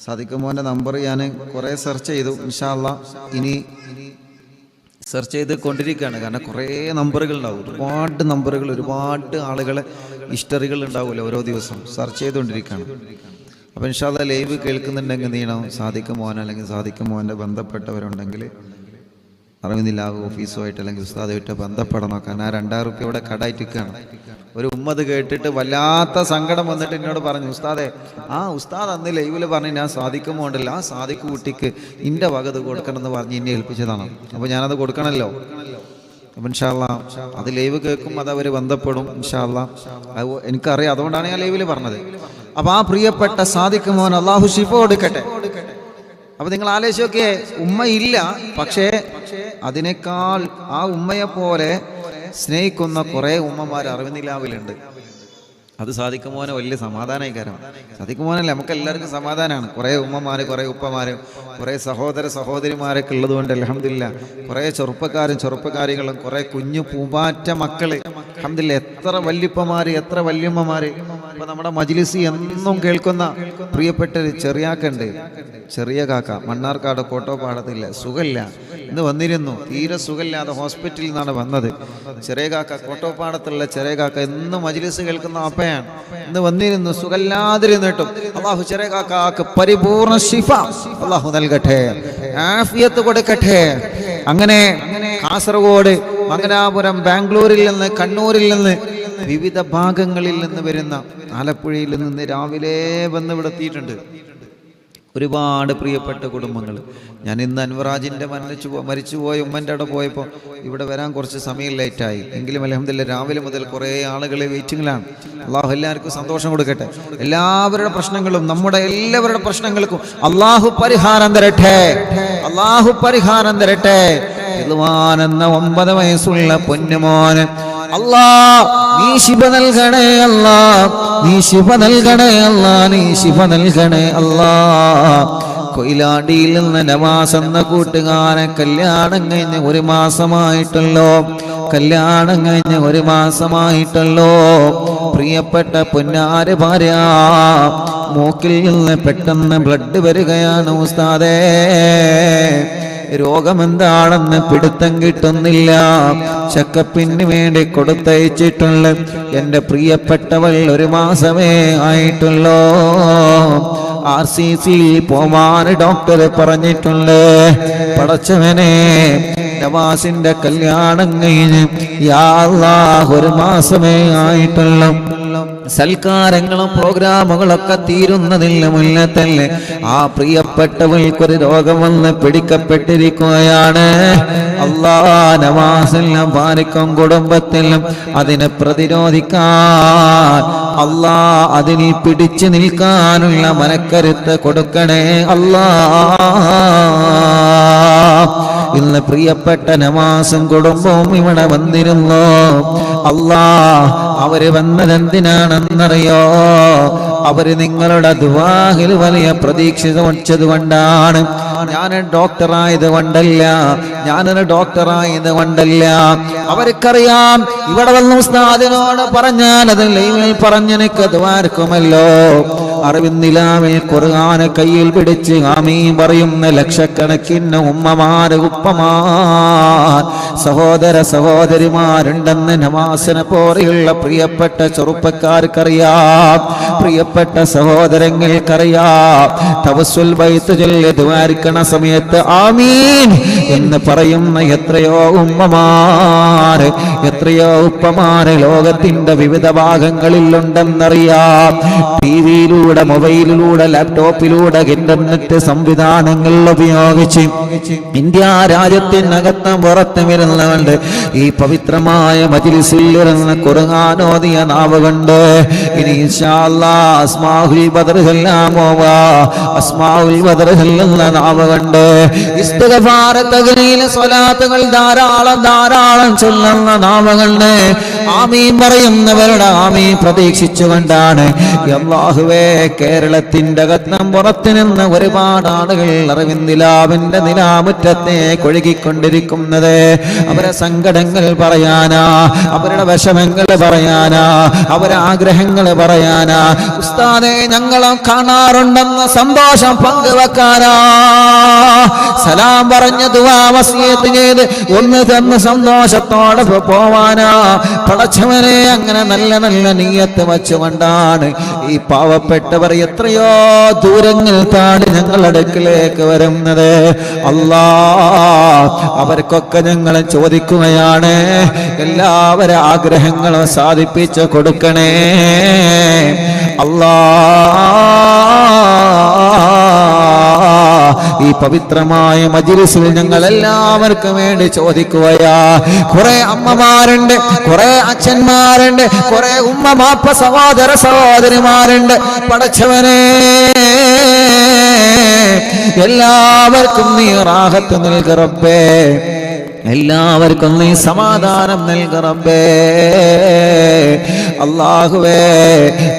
സാദിഖ് മോൻ്റെ നമ്പർ ഞാൻ കുറേ സെർച്ച് ചെയ്തു. ഇൻഷാ അല്ലാഹ് ഇനി സെർച്ച് ചെയ്ത് കൊണ്ടിരിക്കുകയാണ്. കാരണം കുറേ നമ്പറുകൾ ഉണ്ടാവും, ഒരുപാട് നമ്പറുകൾ, ഒരുപാട് ആളുകളെ ഹിസ്റ്ററികൾ ഉണ്ടാവില്ല, ഓരോ ദിവസം സെർച്ച് ചെയ്തുകൊണ്ടിരിക്കുകയാണ്. അപ്പോൾ ഇൻഷാ അല്ലാഹ് ലൈവ് കേൾക്കുന്നുണ്ടെങ്കിൽ എന്ത് ചെയ്യണം, സാദിഖ് മോൻ അല്ലെങ്കിൽ സാദിഖ് മോൻ്റെ ബന്ധപ്പെട്ടവരുണ്ടെങ്കിൽ അറിവിന്ദില്ലാവ് ഓഫീസുമായിട്ട് അല്ലെങ്കിൽ ഉസ്താദുമായിട്ട് ബന്ധപ്പെടണം. കാരണം ആ 2000 റുപ്യ ഇവിടെ കടായിട്ടിരിക്കുകയാണ്. ഒരു ഉമ്മത് കേട്ടിട്ട് വല്ലാത്ത സങ്കടം വന്നിട്ട് എന്നോട് പറഞ്ഞു, ഉസ്താദെ ആ ഉസ്താദ് അന്ന് ലൈവിൽ പറഞ്ഞ് ഞാൻ സാദിഖ് മോണ്ടല്ല, ആ സാദിഖ് കുട്ടിക്ക് ഇൻ്റെ വകത് കൊടുക്കണം എന്ന് പറഞ്ഞ് എന്നെ ഏൽപ്പിച്ചതാണ്. അപ്പോൾ ഞാനത് കൊടുക്കണമല്ലോ. അപ്പം ഇൻഷാ അല്ലാഹ് അത് ലൈവ് കേൾക്കും, അത് അവർ ബന്ധപ്പെടും ഇൻഷാ അല്ലാഹ്. അത് എനിക്കറിയാം, അതുകൊണ്ടാണ് ഞാൻ ലൈവിൽ പറഞ്ഞത്. അപ്പോൾ ആ പ്രിയപ്പെട്ട സാദിഖ് മോൻ അള്ളാഹു ശിഫ കൊടുക്കട്ടെ. അപ്പൊ നിങ്ങൾ ആലോചിച്ച് നോക്കിയേ, ഉമ്മയില്ല, പക്ഷേ അതിനേക്കാൾ ആ ഉമ്മയെ പോലെ സ്നേഹിക്കുന്ന കുറെ ഉമ്മമാർ അറിവിന്ദിലാവിലുണ്ട്. അത് സാദിഖ് മോനെ വലിയ സമാധാനമായി. കാരണം സാദിഖ് മോനല്ലേ നമുക്ക് എല്ലാവർക്കും സമാധാനമാണ്. കുറേ ഉമ്മമാര്, കുറേ ഉപ്പമാര്, കുറേ സഹോദരിമാരൊക്കെ ഉള്ളത് കൊണ്ട് അൽഹംദുലില്ലാ കുറേ ചെറുപ്പക്കാരികളും കുറേ കുഞ്ഞു പൂമ്പാറ്റ മക്കള് അൽഹംദുലില്ലാ. എത്ര വല്യപ്പമാര്, എത്ര വല്യമ്മമാര്. ഇപ്പൊ നമ്മുടെ മജ്ലിസ് എന്നും കേൾക്കുന്ന പ്രിയപ്പെട്ട ഒരു ചെറിയാക്കുണ്ട്, ചെറിയ കാക്ക, മണ്ണാർക്കാട് കോട്ടോപ്പാടത്തില്ല, സുഖമില്ല, ഇന്ന് വന്നിരുന്നു, തീരെ സുഖമില്ലാതെ ഹോസ്പിറ്റലിൽ നിന്നാണ് വന്നത്. ചെറിയ കാക്ക, കോട്ടോപ്പാടത്തുള്ള ചെറിയ കാക്ക എന്നും മജ്ലിസ് കേൾക്കുന്ന അപ്പയാണ്. ഇന്ന് വന്നിരുന്നു, സുഖമില്ലാതിരുന്നിട്ടും അള്ളാഹു ചെറിയ കാക്കാക്ക് പരിപൂർണ ശിഫ അള്ളാഹു നൽകട്ടെ, ആഫിയത്ത് കൊടുക്കട്ടെ. അങ്ങനെ കാസർഗോഡ്, മംഗലാപുരം, ബാംഗ്ലൂരിൽ നിന്ന്, കണ്ണൂരിൽ നിന്ന്, വിവിധ ഭാഗങ്ങളിൽ നിന്ന് വരുന്ന, ആലപ്പുഴയിൽ നിന്ന് രാവിലെ വന്ന് ഇവിടെ എത്തിയിട്ടുണ്ട്. ഒരുപാട് പ്രിയപ്പെട്ട കുടുംബങ്ങൾ. ഞാൻ ഇന്ന് അൻവറാജിൻ്റെ മരിച്ചുപോയ ഉമ്മൻ്റെ അവിടെ പോയപ്പോൾ ഇവിടെ വരാൻ കുറച്ച് സമയം ലേറ്റായി. എങ്കിലും അൽഹംദുലില്ലാഹ് രാവിലെ മുതൽ കുറേ ആളുകൾ വെയിറ്റിങ്ങിലാണ്. അള്ളാഹു എല്ലാവർക്കും സന്തോഷം കൊടുക്കട്ടെ. എല്ലാവരുടെ പ്രശ്നങ്ങളും, നമ്മുടെ എല്ലാവരുടെ പ്രശ്നങ്ങൾക്കും അള്ളാഹു പരിഹാരം തരട്ടെ. അള്ളാഹു പരിഹാരം തരട്ടെ. റിദ്വാൻ എന്ന 9 വയസ്സുള്ള പൊന്നുമോന് അല്ലാ നീ ശിഫ നൽകണേ അല്ലാ, നീ ശിഫ നൽകണേ അല്ലാ, നീ ശിഫ നൽകണേ അല്ലാ. കൊയിലാണ്ടിയിൽ നിന്ന് നവാസ് എന്ന കൂട്ടുകാരൻ കല്യാണം കഴിഞ്ഞ് 1 മാസമായിട്ടുള്ളോ, കല്യാണം കഴിഞ്ഞ് 1 മാസമായിട്ടുള്ളോ. പ്രിയപ്പെട്ട പൊന്നാര ഭാര്യ മൂക്കിൽ നിന്ന് പെട്ടെന്ന് ബ്ലഡ് വരികയാണ് ഉസ്താദേ. രോഗമെന്താണെന്ന് പിടുത്തം കിട്ടുന്നില്ല. ചെക്കപ്പിന് വേണ്ടി കൊടുത്തയച്ചിട്ടുള്ള എൻ്റെ പ്രിയപ്പെട്ടവൾ 1 മാസമേ ആയിട്ടുള്ളൂ. RCC പോവാൻ ഡോക്ടർ പറഞ്ഞിട്ടുണ്ട്. പടച്ചവനെ നവാസിന്റെ കല്യാണം കഴിഞ്ഞ് യാ അല്ലാഹ് 1 മാസമേ ആയിട്ടുള്ളൂ. സൽക്കാരങ്ങളും പ്രോഗ്രാമുകളൊക്കെ തീരുന്നതില്ല മുന്നേ തന്നെ ആ പ്രിയപ്പെട്ടവൾക്കൊരു രോഗം വന്ന് പിടിക്കപ്പെട്ടിരിക്കുകയാണ്. അല്ലാ നവാസിലും ഭാര്യക്കും കുടുംബത്തിലും അതിനെ പ്രതിരോധിക്കാൻ അല്ലാ അതിൽ പിടിച്ചു നിൽക്കാനുള്ള മനക്കരുത്ത് കൊടുക്കണേ അല്ലാ. ഇന്ന് പ്രിയപ്പെട്ട നവാസും കുടുംബവും ഇവിടെ വന്നിരുന്നു. അല്ലാ അവര് വന്നതെന്തിനാണെന്നറിയോ? അവര് നിങ്ങളുടെ ദുആയിൽ വലിയ പ്രതീക്ഷ വച്ചത് കൊണ്ടാണ്. ഞാനൊരു ഡോക്ടറായത് കൊണ്ടല്ല, ഞാനൊരു ഡോക്ടറായത് കൊണ്ടല്ല. അവർക്കറിയാം ഇവിടെ വന്ന ഉസ്താദിനോട് പറഞ്ഞാൽ അത് ലൈവിൽ പറഞ്ഞെനിക്ക് ദ്വാരക്കുമല്ലോ. അറിവിന്നിലാവിൽ ഖുർആൻ കയ്യിൽ പിടിച്ച് ആമീൻ പറയുന്ന ലക്ഷക്കണക്കിന് ഉമ്മമാര് ഉപ്പമാർ സഹോദര സഹോദരിമാരുണ്ടെന്ന് നവാസിനെ പോലെയുള്ള പ്രിയപ്പെട്ട ചെറുപ്പക്കാർക്കറിയാം, പ്രിയപ്പെട്ട സഹോദരങ്ങൾക്കറിയാം. തവസ്സുൽ ബൈത്ത് ചൊല്ലി ദ്വാരിക്കണ സമയത്ത് ആമീൻ എന്ന് പറയുന്ന എത്രയോ ഉമ്മമാര്, എത്രയോ ഉപ്പമാര് ലോകത്തിന്റെ വിവിധ ഭാഗങ്ങളിലുണ്ടെന്നറിയാം. ടിവിയിലൂടെ, മൊബൈലിലൂടെ, ലാപ്ടോപ്പിലൂടെ, ഇന്റർനെറ്റ് സംവിധാനങ്ങൾ ഉപയോഗിച്ച് ഇന്ത്യ രാജ്യത്തിനകത്തും പുറത്തും വരുന്നവണ്ട് ഈ പവിത്രമായ മജ്ലിസിൽ ഇരുന്ന് ഖുർആൻ ഓതിയ നാവുകൊണ്ട് ഇനി ഇൻഷാ അല്ലാഹ് അസ്മാഉൽ ബദർ ചൊല്ലാമോവാ. അസ്മാഉൽ ബദർ ചൊല്ലുന്ന നാവുകൊണ്ട് ഇസ്തിഗ്ഫാർ, തഗ്ലീൽ, സ്വലാത്തുകൾ ധാരാളം ധാരാളം ചൊല്ലുന്ന നാവുകൊണ്ട് ആമീൻ പറയുന്നവരുടെ ആമീൻ പ്രതീക്ഷിച്ചുകൊണ്ടാണ് അല്ലാഹുവേ കേരളത്തിന്റെ അകത്തും പുറത്തു നിന്ന് ഒരുപാട് ആളുകൾ അറിവിന്ദിലാവിന്റെ നിലാമുറ്റത്തെ കൊഴുകിക്കൊണ്ടിരിക്കുന്നത്. അവരെ സങ്കടങ്ങൾ പറയാനാ, അവരുടെ വിഷമങ്ങൾ പറയാനാ, അവരെ ആഗ്രഹങ്ങൾ പറയാനാ. ഉസ്താദേ ഞങ്ങളും കാണാറുണ്ടെന്ന സന്തോഷം പങ്കുവെക്കാനാ. സലാം പറഞ്ഞ് ദുആ വസിയത്ത് ചെയ്ത് ഒന്ന് തന്ന് സന്തോഷത്തോടെ പോവാനാ. പടച്ചവനെ അങ്ങനെ നല്ല നല്ല നിയ്യത്ത് വച്ചുകൊണ്ടാണ് ഈ പാവപ്പെട്ടവർ എത്രയോ ദൂരങ്ങൾ താണ്ടി ഞങ്ങളുടെ അടുക്കിലേക്ക് വരുന്നത്. അല്ലാ അവർക്കൊക്കെ ഞങ്ങൾ ചോദിക്കുകയാണ്, എല്ലാവരും ആഗ്രഹങ്ങളും സാധിപ്പിച്ച് കൊടുക്കണേ അല്ലാ. ഈ പവിത്രമായ മജ്ലിസിൽ ഞങ്ങൾ എല്ലാവർക്കും വേണ്ടി ചോദിക്കുകയാ. കുറെ അമ്മമാരുണ്ട്, കുറെ അച്ഛന്മാരുണ്ട്, കുറെ ഉമ്മമാപ്പ സഹോദര സഹോദരിമാരുണ്ട്. പടച്ചവനെ എല്ലാവർക്കും നീ റാഹത്ത് നൽക റബ്ബേ, എല്ലാവർക്കും നീ സമാധാനം നൽക റബ്ബേ. അല്ലാഹുവേ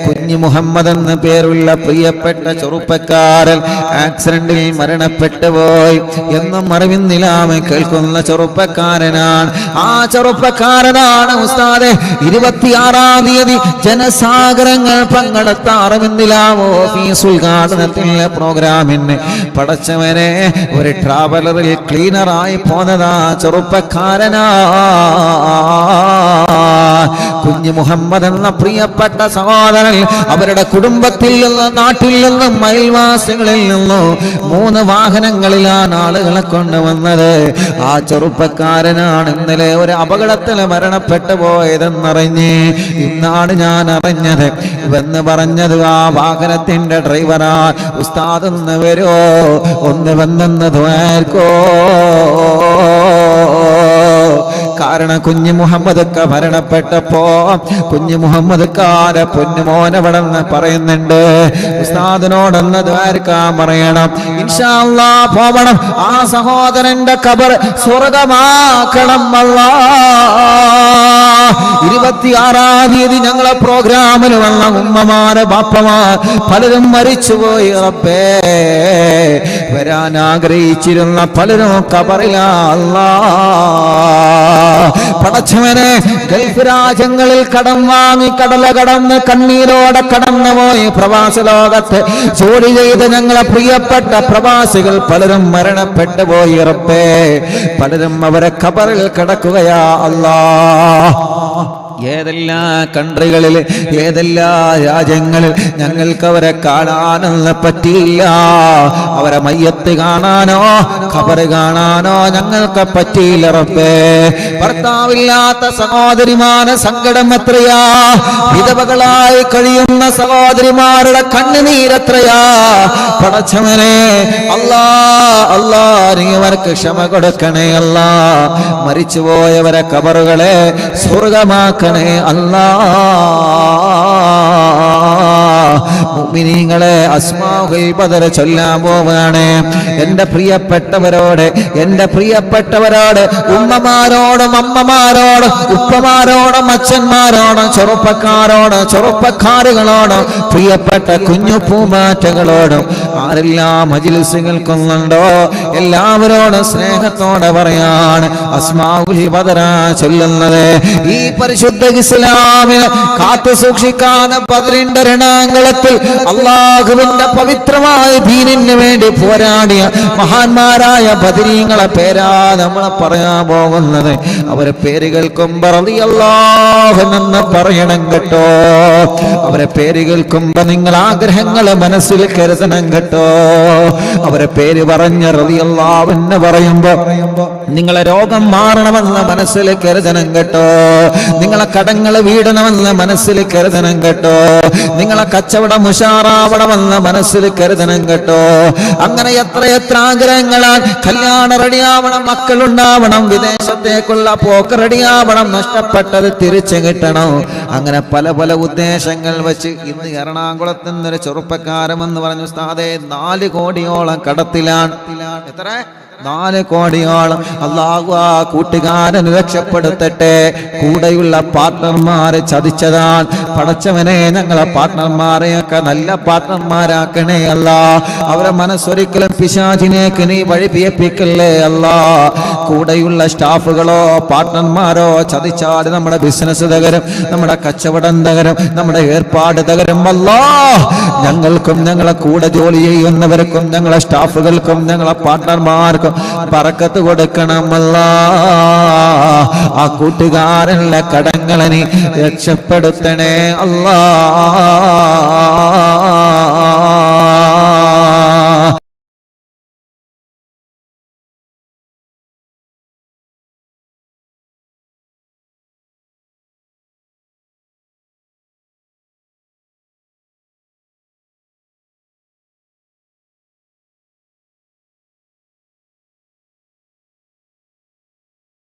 കുഞ്ഞു മുഹമ്മദ് എന്ന പേരുള്ള പ്രിയപ്പെട്ട ചെറുപ്പക്കാരൻ ആക്സിഡന്റിൽ മരണപ്പെട്ടു പോയി എന്നും അറിവിന്നിലാമ കേൾക്കുന്ന ചെറുപ്പക്കാരനാണ്. ആ ചെറുപ്പക്കാരനാണ് ഉസ്താദെ 26-ാം തീയതി ജനസാഗരങ്ങൾ പങ്കെടുത്ത അറിവിന്നിലാമ ഓഫീസ് ഉദ്ഘാടനത്തിലെ പ്രോഗ്രാമിന് പടച്ചവനെ ഒരു ട്രാവലറിൽ ക്ലീനറായി പോന്നതാ ചെറുപ്പക്കാരനാ. കുഞ്ഞു മുഹമ്മദ് എന്ന പ്രിയപ്പെട്ട സഹോദരൻ അവരുടെ കുടുംബത്തിൽ നിന്നും നാട്ടിൽ നിന്നും അയൽവാസികളിൽ നിന്നും 3 വാഹനങ്ങളിലാണ് ആളുകളെ കൊണ്ടുവന്നത്. ആ ചെറുപ്പക്കാരനാണ് ഇന്നലെ ഒരു അപകടത്തിൽ മരണപ്പെട്ടു പോയതെന്നറിഞ്ഞ് ഇന്നാണ് ഞാൻ അറിഞ്ഞത് എന്ന് പറഞ്ഞത്. ആ വാഹനത്തിന്റെ ഡ്രൈവറാ. ഉസ്താദ് ഒന്ന് വരോ, ഒന്ന് വന്നെന്ന് ദ്വാർക്കോ. കാരണം കുഞ്ഞു മുഹമ്മദ് മരണപ്പെട്ടപ്പോ കുഞ്ഞു മുഹമ്മദ് കാരെ പൊന്നുമോനവിടെന്ന് പറയുന്നുണ്ട്. ഉസ്താദിനോടൊന്ന് ദ്വാരക്കാൻ പറയണം. ഇൻഷാ അല്ലാഹ് പോവണം. ആ സഹോദരന്റെ ഖബർ സ്വർഗമാക്കണം അല്ലാഹ്. 26-ാം തീയതി ഞങ്ങളെ പ്രോഗ്രാമിൽ വന്ന ഉമ്മമാര് ബാപ്പമാർ പലരും മരിച്ചുപോയി. റബ്ബേ, വരാൻ ആഗ്രഹിച്ചിരുന്ന പലരും ഖബറിലാ അല്ലാഹ്. പടച്ചവനെ, ഗൾഫ് രാജ്യങ്ങളിൽ കടം വാങ്ങി കടല കടന്ന് കണ്ണീരോടെ കടന്നുപോയി പ്രവാസ ലോകത്ത് ജോലി ചെയ്ത് ഞങ്ങളെ പ്രിയപ്പെട്ട പ്രവാസികൾ പലരും മരണപ്പെട്ടു പോയി. റബ്ബേ, പലരും അവരെ ഖബറിൽ കിടക്കുകയാ അല്ലാഹ്. ഏതെല്ലാം കൺട്രികളിൽ ഏതെല്ലാം രാജ്യങ്ങളിൽ ഞങ്ങൾക്ക് അവരെ കാണാനൊന്നും പറ്റിയില്ല. അവരെ മയ്യത്ത് കാണാനോ ഖബർ കാണാനോ ഞങ്ങൾക്ക് പറ്റിയില്ല. റബ്ബേ, ഭർത്താവില്ലാത്ത സഹോദരിമാരെ സങ്കടം എത്രയാ. വിധവകളായി കഴിയുന്ന സഹോദരിമാരുടെ കണ്ണുനീരെത്രയാ. പടച്ചവനെ, അല്ലാ അല്ലാ, നീ അവർക്ക് ക്ഷമ കൊടുക്കണേ അല്ലാ. മരിച്ചുപോയവരെ ഖബറുകളെ സ്വർഗമാക്ക അല്ലാഹ്. മുഅ്മിനീങ്ങളെ, അസ്മാഉൽ ബദർ ചൊല്ലാൻ പോവാണ്. എന്റെ പ്രിയപ്പെട്ടവരോട് ഉമ്മമാരോടും അമ്മമാരോടും ഉപ്പമാരോടും അച്ഛന്മാരോടും ചെറുപ്പക്കാരുകളോടും പ്രിയപ്പെട്ട കുഞ്ഞു പൂമാറ്റകളോടും ആരെല്ലാം മജ്‌ലിസുകൾക്കൊന്നുണ്ടോ എല്ലാവരോടും സ്നേഹത്തോടെ പറയാണ് അസ്മാഉൽ ബദർ ചൊല്ലുന്നത്. ഈ പരിശുദ്ധ ഇസ്ലാമിനെ കാത്തു സൂക്ഷിക്കാൻ ബദറിന്റെ രണാങ്കളത്തിൽ അല്ലാഹുവിന്റെ പവിത്രമായ ദീനിന് വേണ്ടി പോരാടിയ മഹാന്മാരായ ബദരീങ്ങളെ പേരാ നമ്മൾ പറയാൻ പോകുന്നത്. അവരെ പേര് കേൾക്കുമ്പോൾ റളിയല്ലാഹു എന്ന് പറയണം കേട്ടോ. അവരെ പേര് കേൾക്കുമ്പോൾ നിങ്ങൾ ആഗ്രഹങ്ങൾ മനസ്സിൽ കരുതണം കേട്ടോ. അവരെ പേര് പറഞ്ഞ റളിയല്ലാഹു എന്ന് പറയുമ്പോ നിങ്ങളെ രോഗം മാറണമെന്ന് മനസ്സിൽ കരുതണം കേട്ടോ. നിങ്ങളെ കടങ്ങൾ വീടണമെന്ന് മനസ്സിൽ കരുതണം കേട്ടോ. നിങ്ങളെ കച്ചവടം ഉഷാറാവണമെന്ന് മനസ്സിൽ കരുതണം കേട്ടോ. അങ്ങനെ എത്ര ആഗ്രഹങ്ങളാൽ കല്യാണം റെഡിയാവണം, മക്കളുണ്ടാവണം, വിദേശത്തേക്കുള്ള പോക്ക് റെഡിയാവണം, നഷ്ടപ്പെട്ടത് തിരിച്ചു കിട്ടണം. അങ്ങനെ പല ഉദ്ദേശങ്ങൾ വെച്ച് ഇന്ന് എറണാകുളത്ത് നിന്നൊരു ചെറുപ്പക്കാരമെന്ന് പറഞ്ഞു ഉസ്താദേ 4 കോടിയോളം കടത്തിലാണ്. എത്ര? 4 കോടിയോളം. അല്ലാഹു ആ കൂട്ടുകാരൻ രക്ഷപ്പെടുത്തട്ടെ. കൂടെയുള്ള പാർട്ട്ണർമാരെ ചതിച്ചതാണ്. പടച്ചവനെ, ഞങ്ങളെ പാർട്ട്ണർമാരെയൊക്കെ നല്ല പാർട്ട്ണർമാരാക്കണേ അല്ലാ. അവരെ മനസ്സൊരിക്കലും പിശാചിനേക്ക് നീ വഴിപിയപ്പിക്കല്ലേ അല്ലാ. കൂടെയുള്ള സ്റ്റാഫുകളോ പാർട്ട്ണർമാരോ ചതിച്ചാൽ നമ്മുടെ ബിസിനസ് തകരും, നമ്മുടെ കച്ചവടം തകരും, നമ്മുടെ ഏർപ്പാട് തകരും അല്ലാ. ഞങ്ങൾക്കും ഞങ്ങളെ കൂടെ ജോലി ചെയ്യുന്നവർക്കും ഞങ്ങളെ സ്റ്റാഫുകൾക്കും ഞങ്ങളെ പാർട്ട്ണർമാർക്കും ബറക്കത്ത് കൊടുക്കണമല്ലാ. ആ കൂട്ടുകാരനുള്ള കടങ്ങളെ നീ രക്ഷപ്പെടുത്തണേ അല്ലാ.